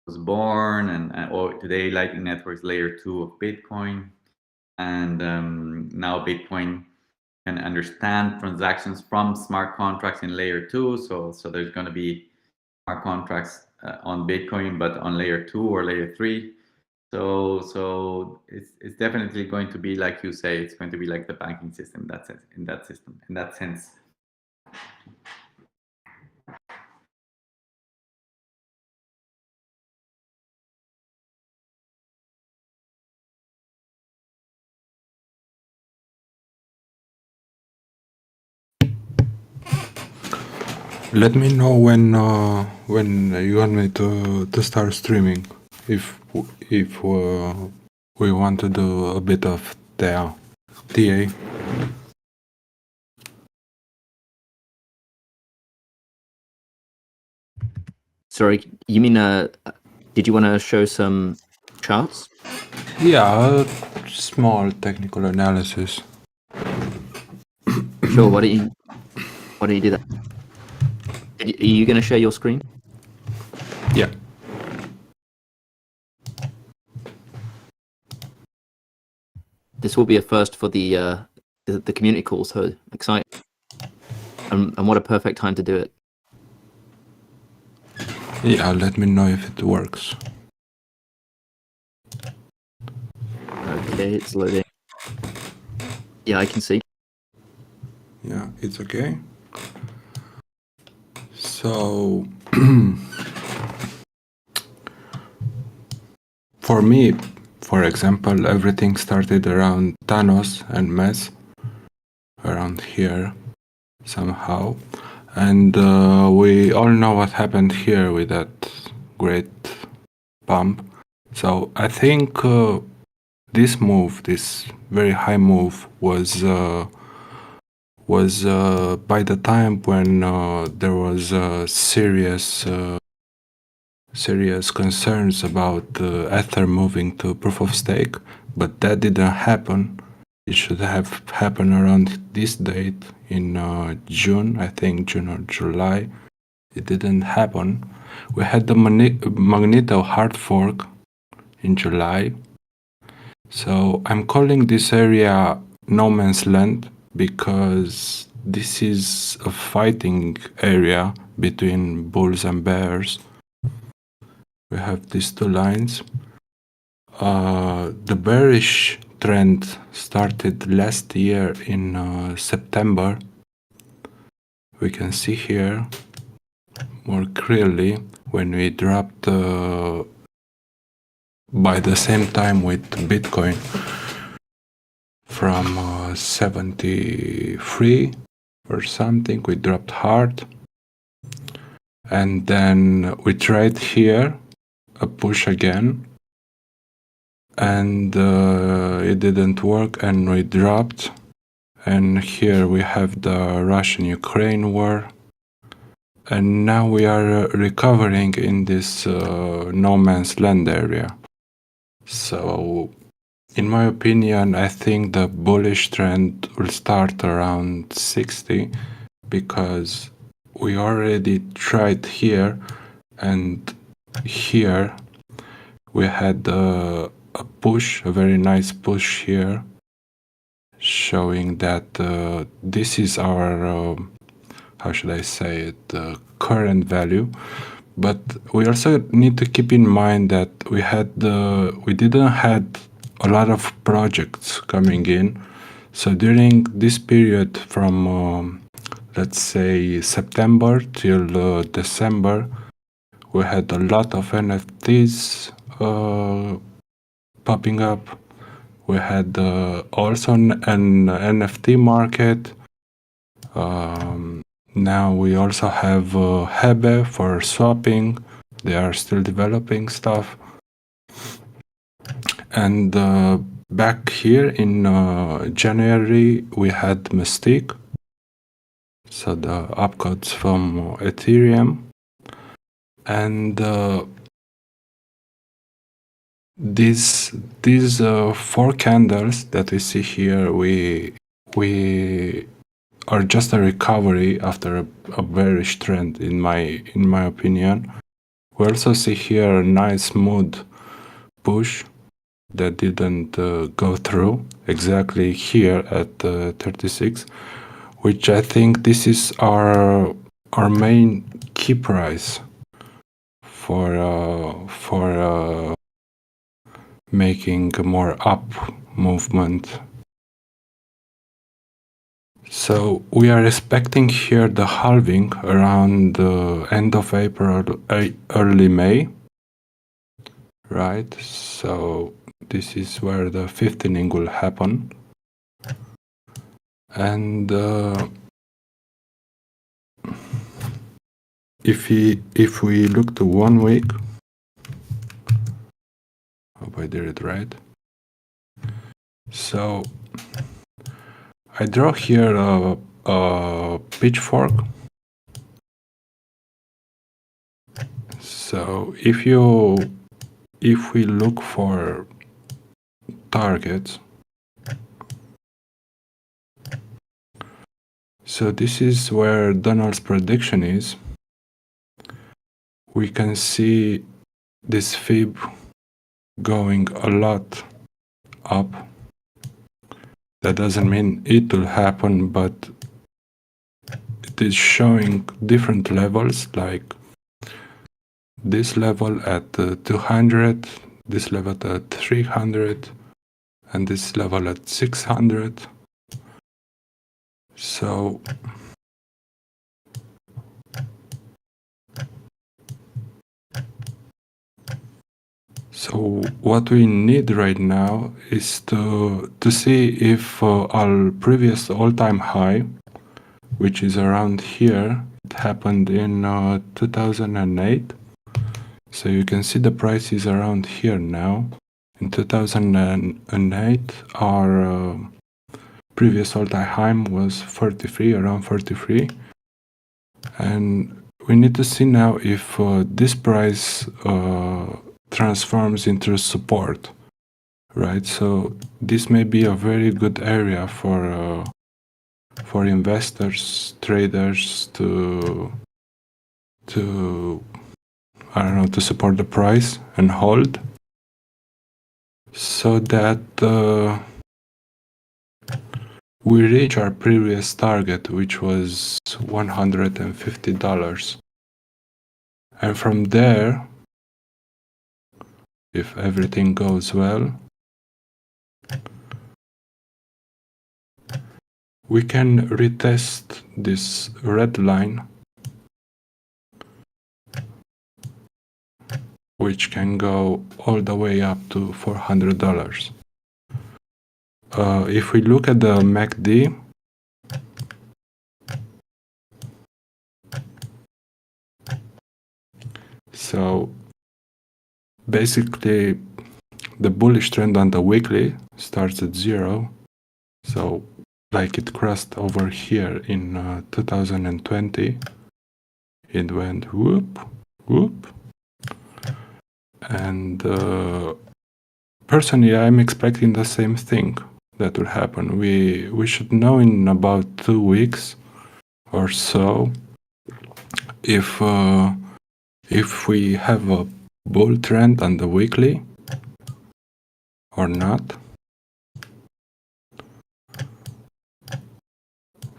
Speaker 2: was born, and today Lightning Network is layer 2 of Bitcoin, and now Bitcoin can understand transactions from smart contracts in layer 2. So there's going to be smart contracts on Bitcoin, but on layer 2 or layer 3. So it's definitely going to be like you say. It's going to be like the banking system. In that sense.
Speaker 3: Let me know when you want me to start streaming. If we want to do a bit of TA.
Speaker 1: Sorry, you mean did you want to show some charts?
Speaker 3: Yeah, a small technical analysis.
Speaker 1: Sure. Why don't you do that? Are you going to share your screen?
Speaker 3: Yeah.
Speaker 1: This will be a first for the community call, so exciting. And what a perfect time to do it.
Speaker 3: Yeah, let me know if it works.
Speaker 1: Okay, it's loading. Yeah, I can see.
Speaker 3: Yeah, it's okay. So, for me, for example, everything started around Thanos and Mess, around here, somehow. And we all know what happened here with that great pump. So I think this move, this very high move, was by the time when there was serious concerns about Ether moving to proof of stake, but that didn't happen. It should have happened around this date in June, I think June or July. It didn't happen. We had the Magneto hard fork in July. So I'm calling this area no man's land because this is a fighting area between bulls and bears. We have these two lines. The bearish trend started last year in September. We can see here more clearly when we dropped by the same time with Bitcoin from 73 or something. We dropped hard, and then we tried here a push again, and it didn't work, and we dropped. And here we have the Russian-Ukraine war and now we are recovering in this no man's land area. So in my opinion, I think the bullish trend will start around 60, because we already tried here and here. We had a push, a very nice push here, showing that this is our, how should I say it, current value. But we also need to keep in mind that we didn't had a lot of projects coming in. So during this period from let's say September till December, we had a lot of NFTs popping up. We had also an NFT market. Now we also have Hebe for swapping. They are still developing stuff. And back here in January, we had Mystique. So the upcodes from Ethereum. And these 4 candles that we see here, we are just a recovery after a bearish trend, in my opinion. We also see here a nice mood push that didn't go through exactly here at 36, which I think this is our main key price for making a more up movement. So we are expecting here the halving around the end of April, early May, right? So this is where the Fithening will happen. And if we look to 1 week, hope I did it right. So I draw here a pitchfork. So if we look for targets, so this is where Donald's prediction is. We can see this fib going a lot up. That doesn't mean it will happen, but it is showing different levels, like this level at 200, this level at 300, and this level at 600. So what we need right now is to see if our previous all-time high, which is around here, it happened in 2008. So you can see the price is around here now. In 2008, our previous all-time high was 43, around 43. And we need to see now if this price transforms into support, right? So this may be a very good area for investors, traders to I don't know, to support the price and hold, so that we reach our previous target, which was $150. And from there, if everything goes well, we can retest this red line, which can go all the way up to $400. If we look at the MACD, so basically the bullish trend on the weekly starts at 0. So like it crossed over here in 2020. it went whoop, whoop. And personally, I'm expecting the same thing that will happen. We should know in about 2 weeks or so if we have a bull trend on the weekly or not.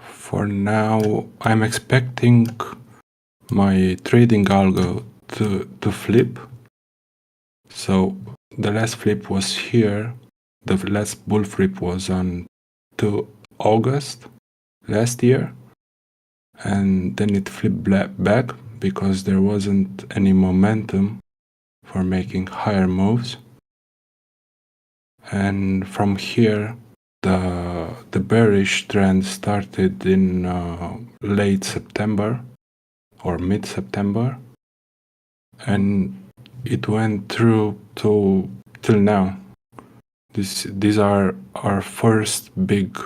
Speaker 3: For now, I'm expecting my trading algo to flip. So the last flip was here. The last bull flip was on 2 August last year. And then it flipped back because there wasn't any momentum for making higher moves. And from here, the bearish trend started in late September or mid-September, and it went through till now. These are our first big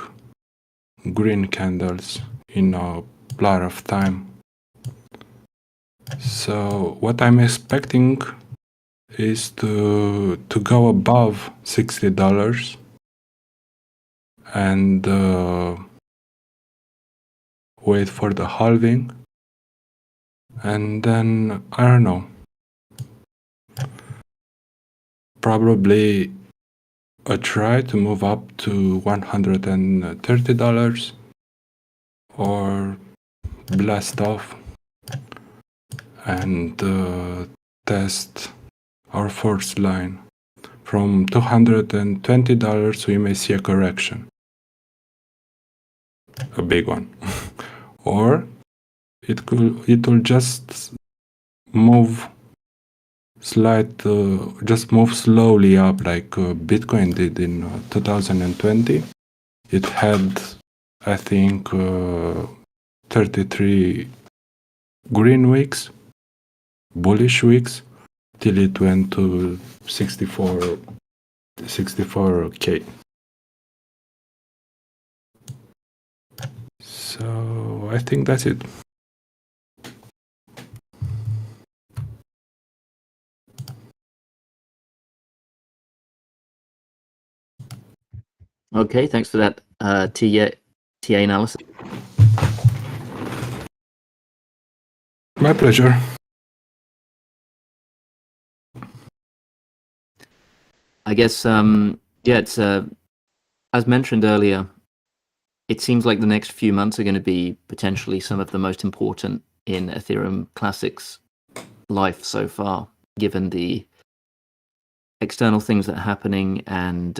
Speaker 3: green candles in a lot of time. So what I'm expecting is to go above $60 and wait for the halving, and then I don't know, probably a try to move up to $130 or blast off and test our first line. From $220 we may see a correction, a big one. Or it will just move just move slowly up like Bitcoin did in 2020. It had, I think, 33 green weeks, bullish weeks, till it went to 64K. So I think that's it.
Speaker 1: Okay, thanks for that TA analysis.
Speaker 3: My pleasure.
Speaker 1: I guess, yeah, it's as mentioned earlier, it seems like the next few months are going to be potentially some of the most important in Ethereum Classic's life so far, given the external things that are happening and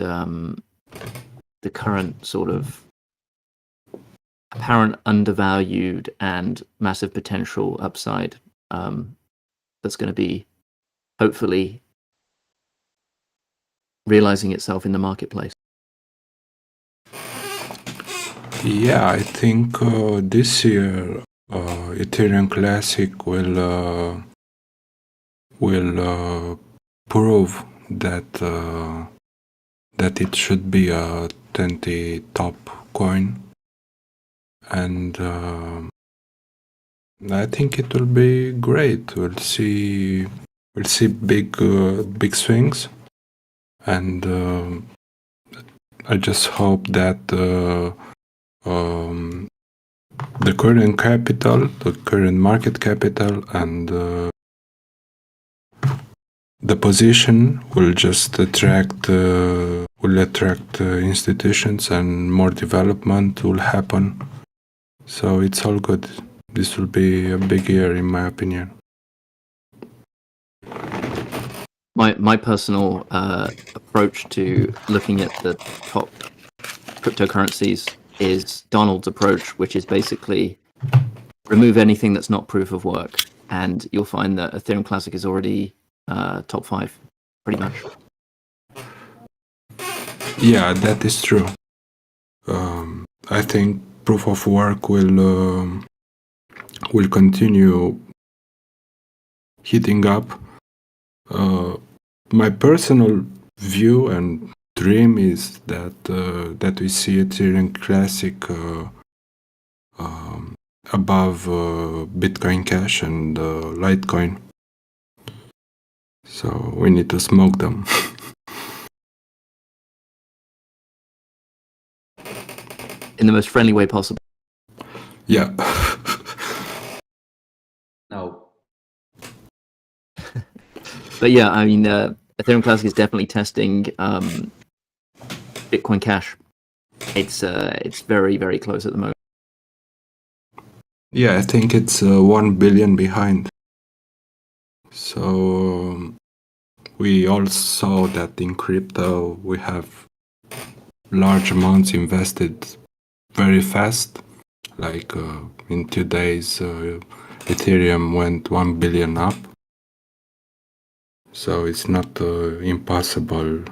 Speaker 1: the current sort of apparent undervalued and massive potential upside that's going to be hopefully realizing itself in the marketplace.
Speaker 3: Yeah, I think this year Ethereum Classic will prove that it should be a 20 top coin, and I think it will be great. We'll see big swings, and I just hope that the current capital, the current market capital, and the position will just attract institutions, and more development will happen. So it's all good. This will be a big year, in my opinion.
Speaker 1: My personal approach to looking at the top cryptocurrencies is Donald's approach, which is basically remove anything that's not proof of work, and you'll find that Ethereum Classic is already top 5, pretty much.
Speaker 3: Yeah, that is true. I think proof of work will continue heating up. My personal view and dream is that we see Ethereum Classic above Bitcoin Cash and Litecoin. So we need to smoke them.
Speaker 1: In the most friendly way possible.
Speaker 3: Yeah.
Speaker 2: No.
Speaker 1: But yeah, I mean, Ethereum Classic is definitely testing Bitcoin Cash. It's very, very close at the moment.
Speaker 3: Yeah, I think it's 1 billion behind. So we all saw that in crypto we have large amounts invested very fast. Like in 2 days, Ethereum went 1 billion up. So it's not impossible.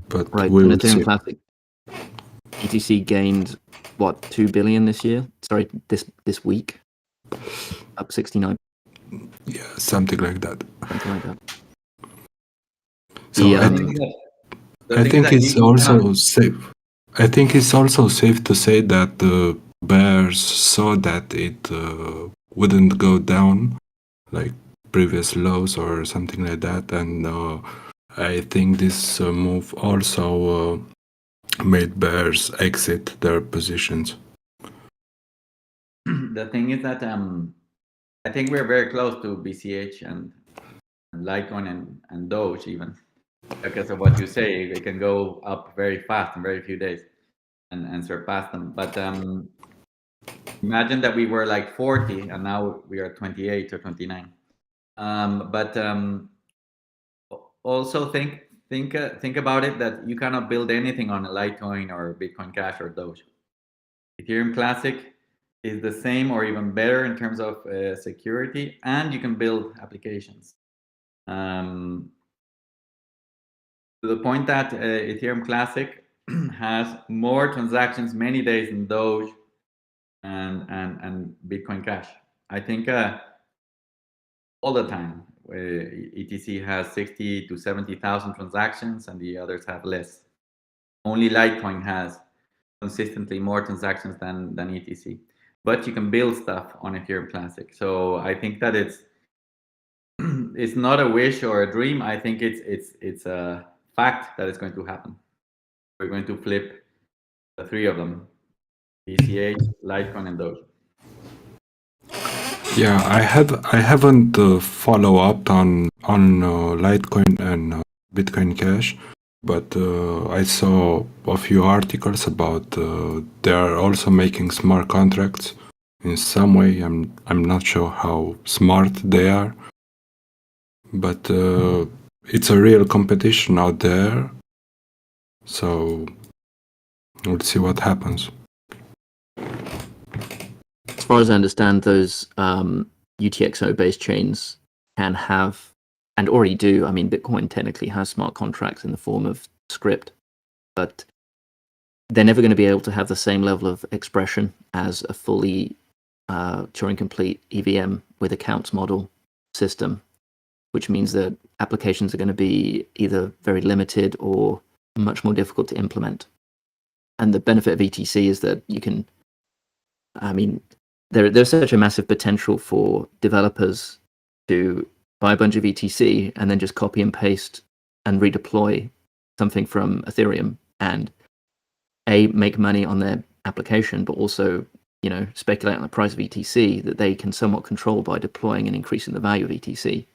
Speaker 3: But
Speaker 1: Right,
Speaker 3: we
Speaker 1: and
Speaker 3: will
Speaker 1: Ethereum
Speaker 3: see.
Speaker 1: Classic, ETC gained what, 2 billion this year? Sorry, this week, up 69,
Speaker 3: Yeah, something like that.
Speaker 1: something like that.
Speaker 3: So
Speaker 1: The,
Speaker 3: I think it's also safe. I think it's also safe to say that the bears saw that it wouldn't go down like previous lows or something like that, and I think this move also made bears exit their positions.
Speaker 2: The thing is that I think we're very close to BCH and Litecoin and Doge even, because of what you say. It can go up very fast in very few days and surpass them. But imagine that we were like 40 and now we are 28 or 29. But also think about it, that you cannot build anything on a Litecoin or Bitcoin Cash or Doge. Ethereum Classic is the same or even better in terms of security, and you can build applications. To the point that Ethereum Classic has more transactions many days than Doge and Bitcoin Cash. I think all the time ETC has 60 to 70,000 transactions and the others have less. Only Litecoin has consistently more transactions than ETC. But you can build stuff on Ethereum Classic. So I think that it's not a wish or a dream. I think it's a fact that it's going to happen. We're going to flip the three of them: BCH, Litecoin, and Doge.
Speaker 3: Yeah, I haven't follow up on Litecoin and Bitcoin Cash, but I saw a few articles about they are also making smart contracts in some way. I'm not sure how smart they are, but it's a real competition out there. So we'll see what happens.
Speaker 1: As far as I understand, those UTXO-based chains can have, and already do, I mean, Bitcoin technically has smart contracts in the form of script, but they're never going to be able to have the same level of expression as a fully Turing-complete EVM with a counts model system, which means that applications are going to be either very limited or much more difficult to implement. And the benefit of ETC is that you can, I mean, there's such a massive potential for developers to buy a bunch of ETC and then just copy and paste and redeploy something from Ethereum and make money on their application, but also, you know, speculate on the price of ETC that they can somewhat control by deploying and increasing the value of ETC.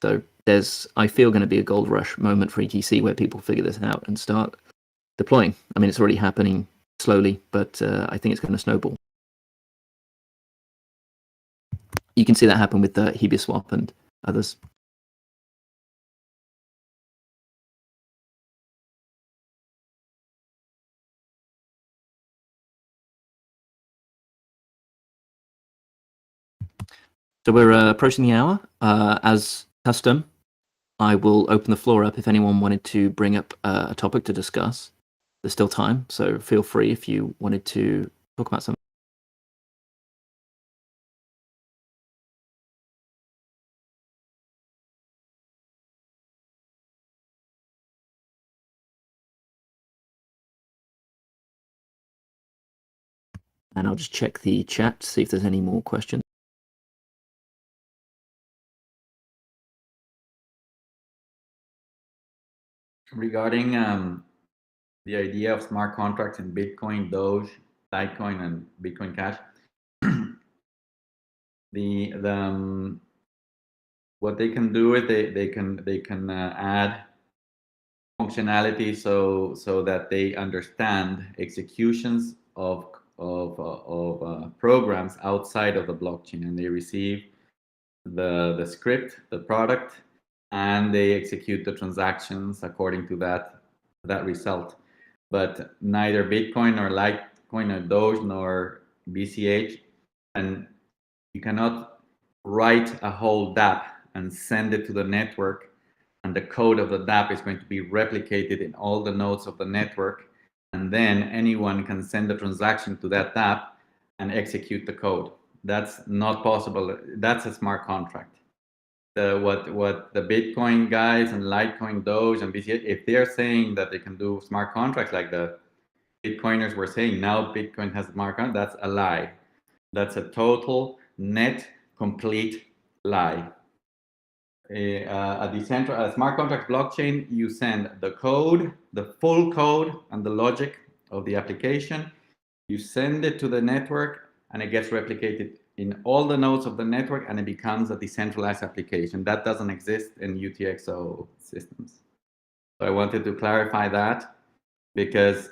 Speaker 1: So there's, I feel, going to be a gold rush moment for ETC where people figure this out and start deploying. I mean, it's already happening slowly, but I think it's going to snowball. You can see that happen with Hebia and others. So we're approaching the hour. As custom, I will open the floor up if anyone wanted to bring up a topic to discuss. There's still time, so feel free if you wanted to talk about something. And I'll just check the chat to see if there's any more questions.
Speaker 2: Regarding the idea of smart contracts in Bitcoin, Doge, Litecoin, and Bitcoin Cash, what they can do is they can add functionality so that they understand executions of programs outside of the blockchain, and they receive the script, the product, and they execute the transactions according to that result. But neither Bitcoin nor Litecoin nor Doge nor BCH, and you cannot write a whole dApp and send it to the network, and the code of the dApp is going to be replicated in all the nodes of the network, and then anyone can send a transaction to that dApp and execute the code. That's not possible. That's a smart contract. What the Bitcoin guys and Litecoin, Doge, and BCH, if they're saying that they can do smart contracts like the Bitcoiners were saying, now Bitcoin has a smart contract, that's a lie. That's a total, net, complete lie. A smart contract blockchain, you send the code, the full code, and the logic of the application. You send it to the network, and it gets replicated in all the nodes of the network, and it becomes a decentralized application. That doesn't exist in UTXO systems. So I wanted to clarify that, because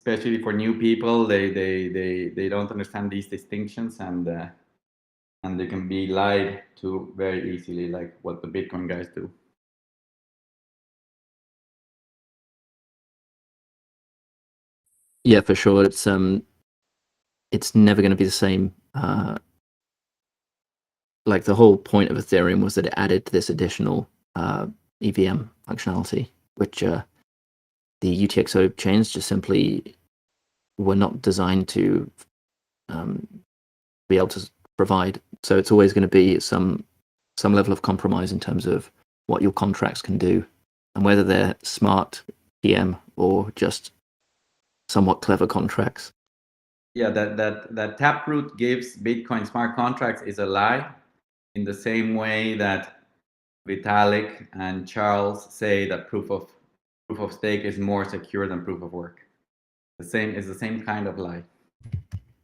Speaker 2: especially for new people, they don't understand these distinctions, and they can be lied to very easily, like what the Bitcoin guys do.
Speaker 1: Yeah, for sure. It's never going to be the same. Like the whole point of Ethereum was that it added this additional EVM functionality, which the UTXO chains just simply were not designed to be able to provide. So it's always going to be some level of compromise in terms of what your contracts can do, and whether they're smart PM or just somewhat clever contracts.
Speaker 2: Yeah, that Taproot gives Bitcoin smart contracts is a lie, in the same way that Vitalik and Charles say that proof of stake is more secure than proof of work. It's the same kind of lie.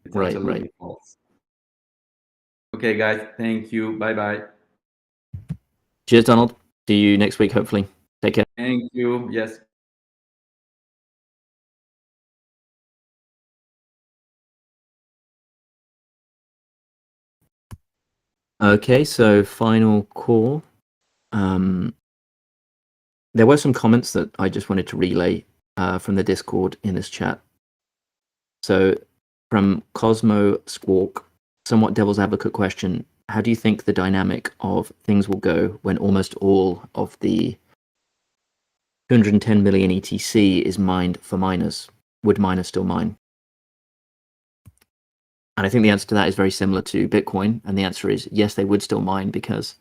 Speaker 2: It's
Speaker 1: Right,
Speaker 2: absolutely false. Okay, guys, thank you. Bye-bye.
Speaker 1: Cheers, Donald. See you next week, hopefully. Take care.
Speaker 2: Thank you. Yes.
Speaker 1: Okay, so final call. There were some comments that I just wanted to relay from the Discord in this chat. So from Cosmo Squawk, somewhat devil's advocate question: how do you think the dynamic of things will go when almost all of the 210 million ETC is mined for miners? Would miners still mine? And I think the answer to that is very similar to Bitcoin. And the answer is yes, they would still mine, because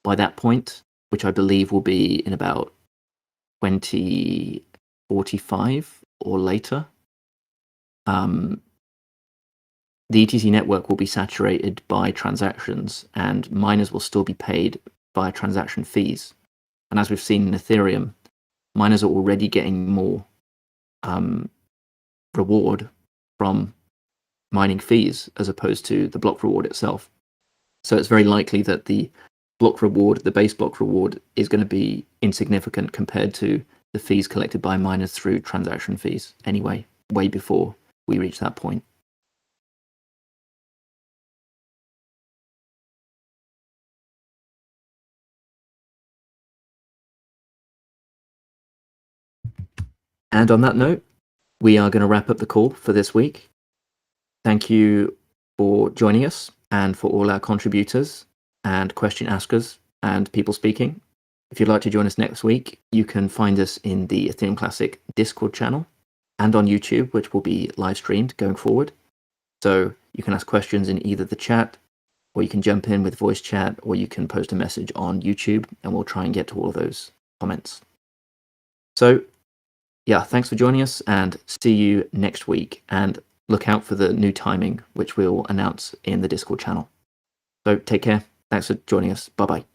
Speaker 1: by that point, which I believe will be in about 2045 or later, the ETC network will be saturated by transactions, and miners will still be paid via transaction fees. And as we've seen in Ethereum, miners are already getting more reward from mining fees as opposed to the block reward itself. So it's very likely that the block reward, the base block reward, is going to be insignificant compared to the fees collected by miners through transaction fees anyway, way before we reach that point. And on that note, we are going to wrap up the call for this week. Thank you for joining us, and for all our contributors and question askers and people speaking. If you'd like to join us next week, you can find us in the Ethereum Classic Discord channel and on YouTube, which will be live streamed going forward. So you can ask questions in either the chat, or you can jump in with voice chat, or you can post a message on YouTube, and we'll try and get to all of those comments. So yeah, thanks for joining us, and see you next week. And look out for the new timing, which we'll announce in the Discord channel. So take care. Thanks for joining us. Bye-bye.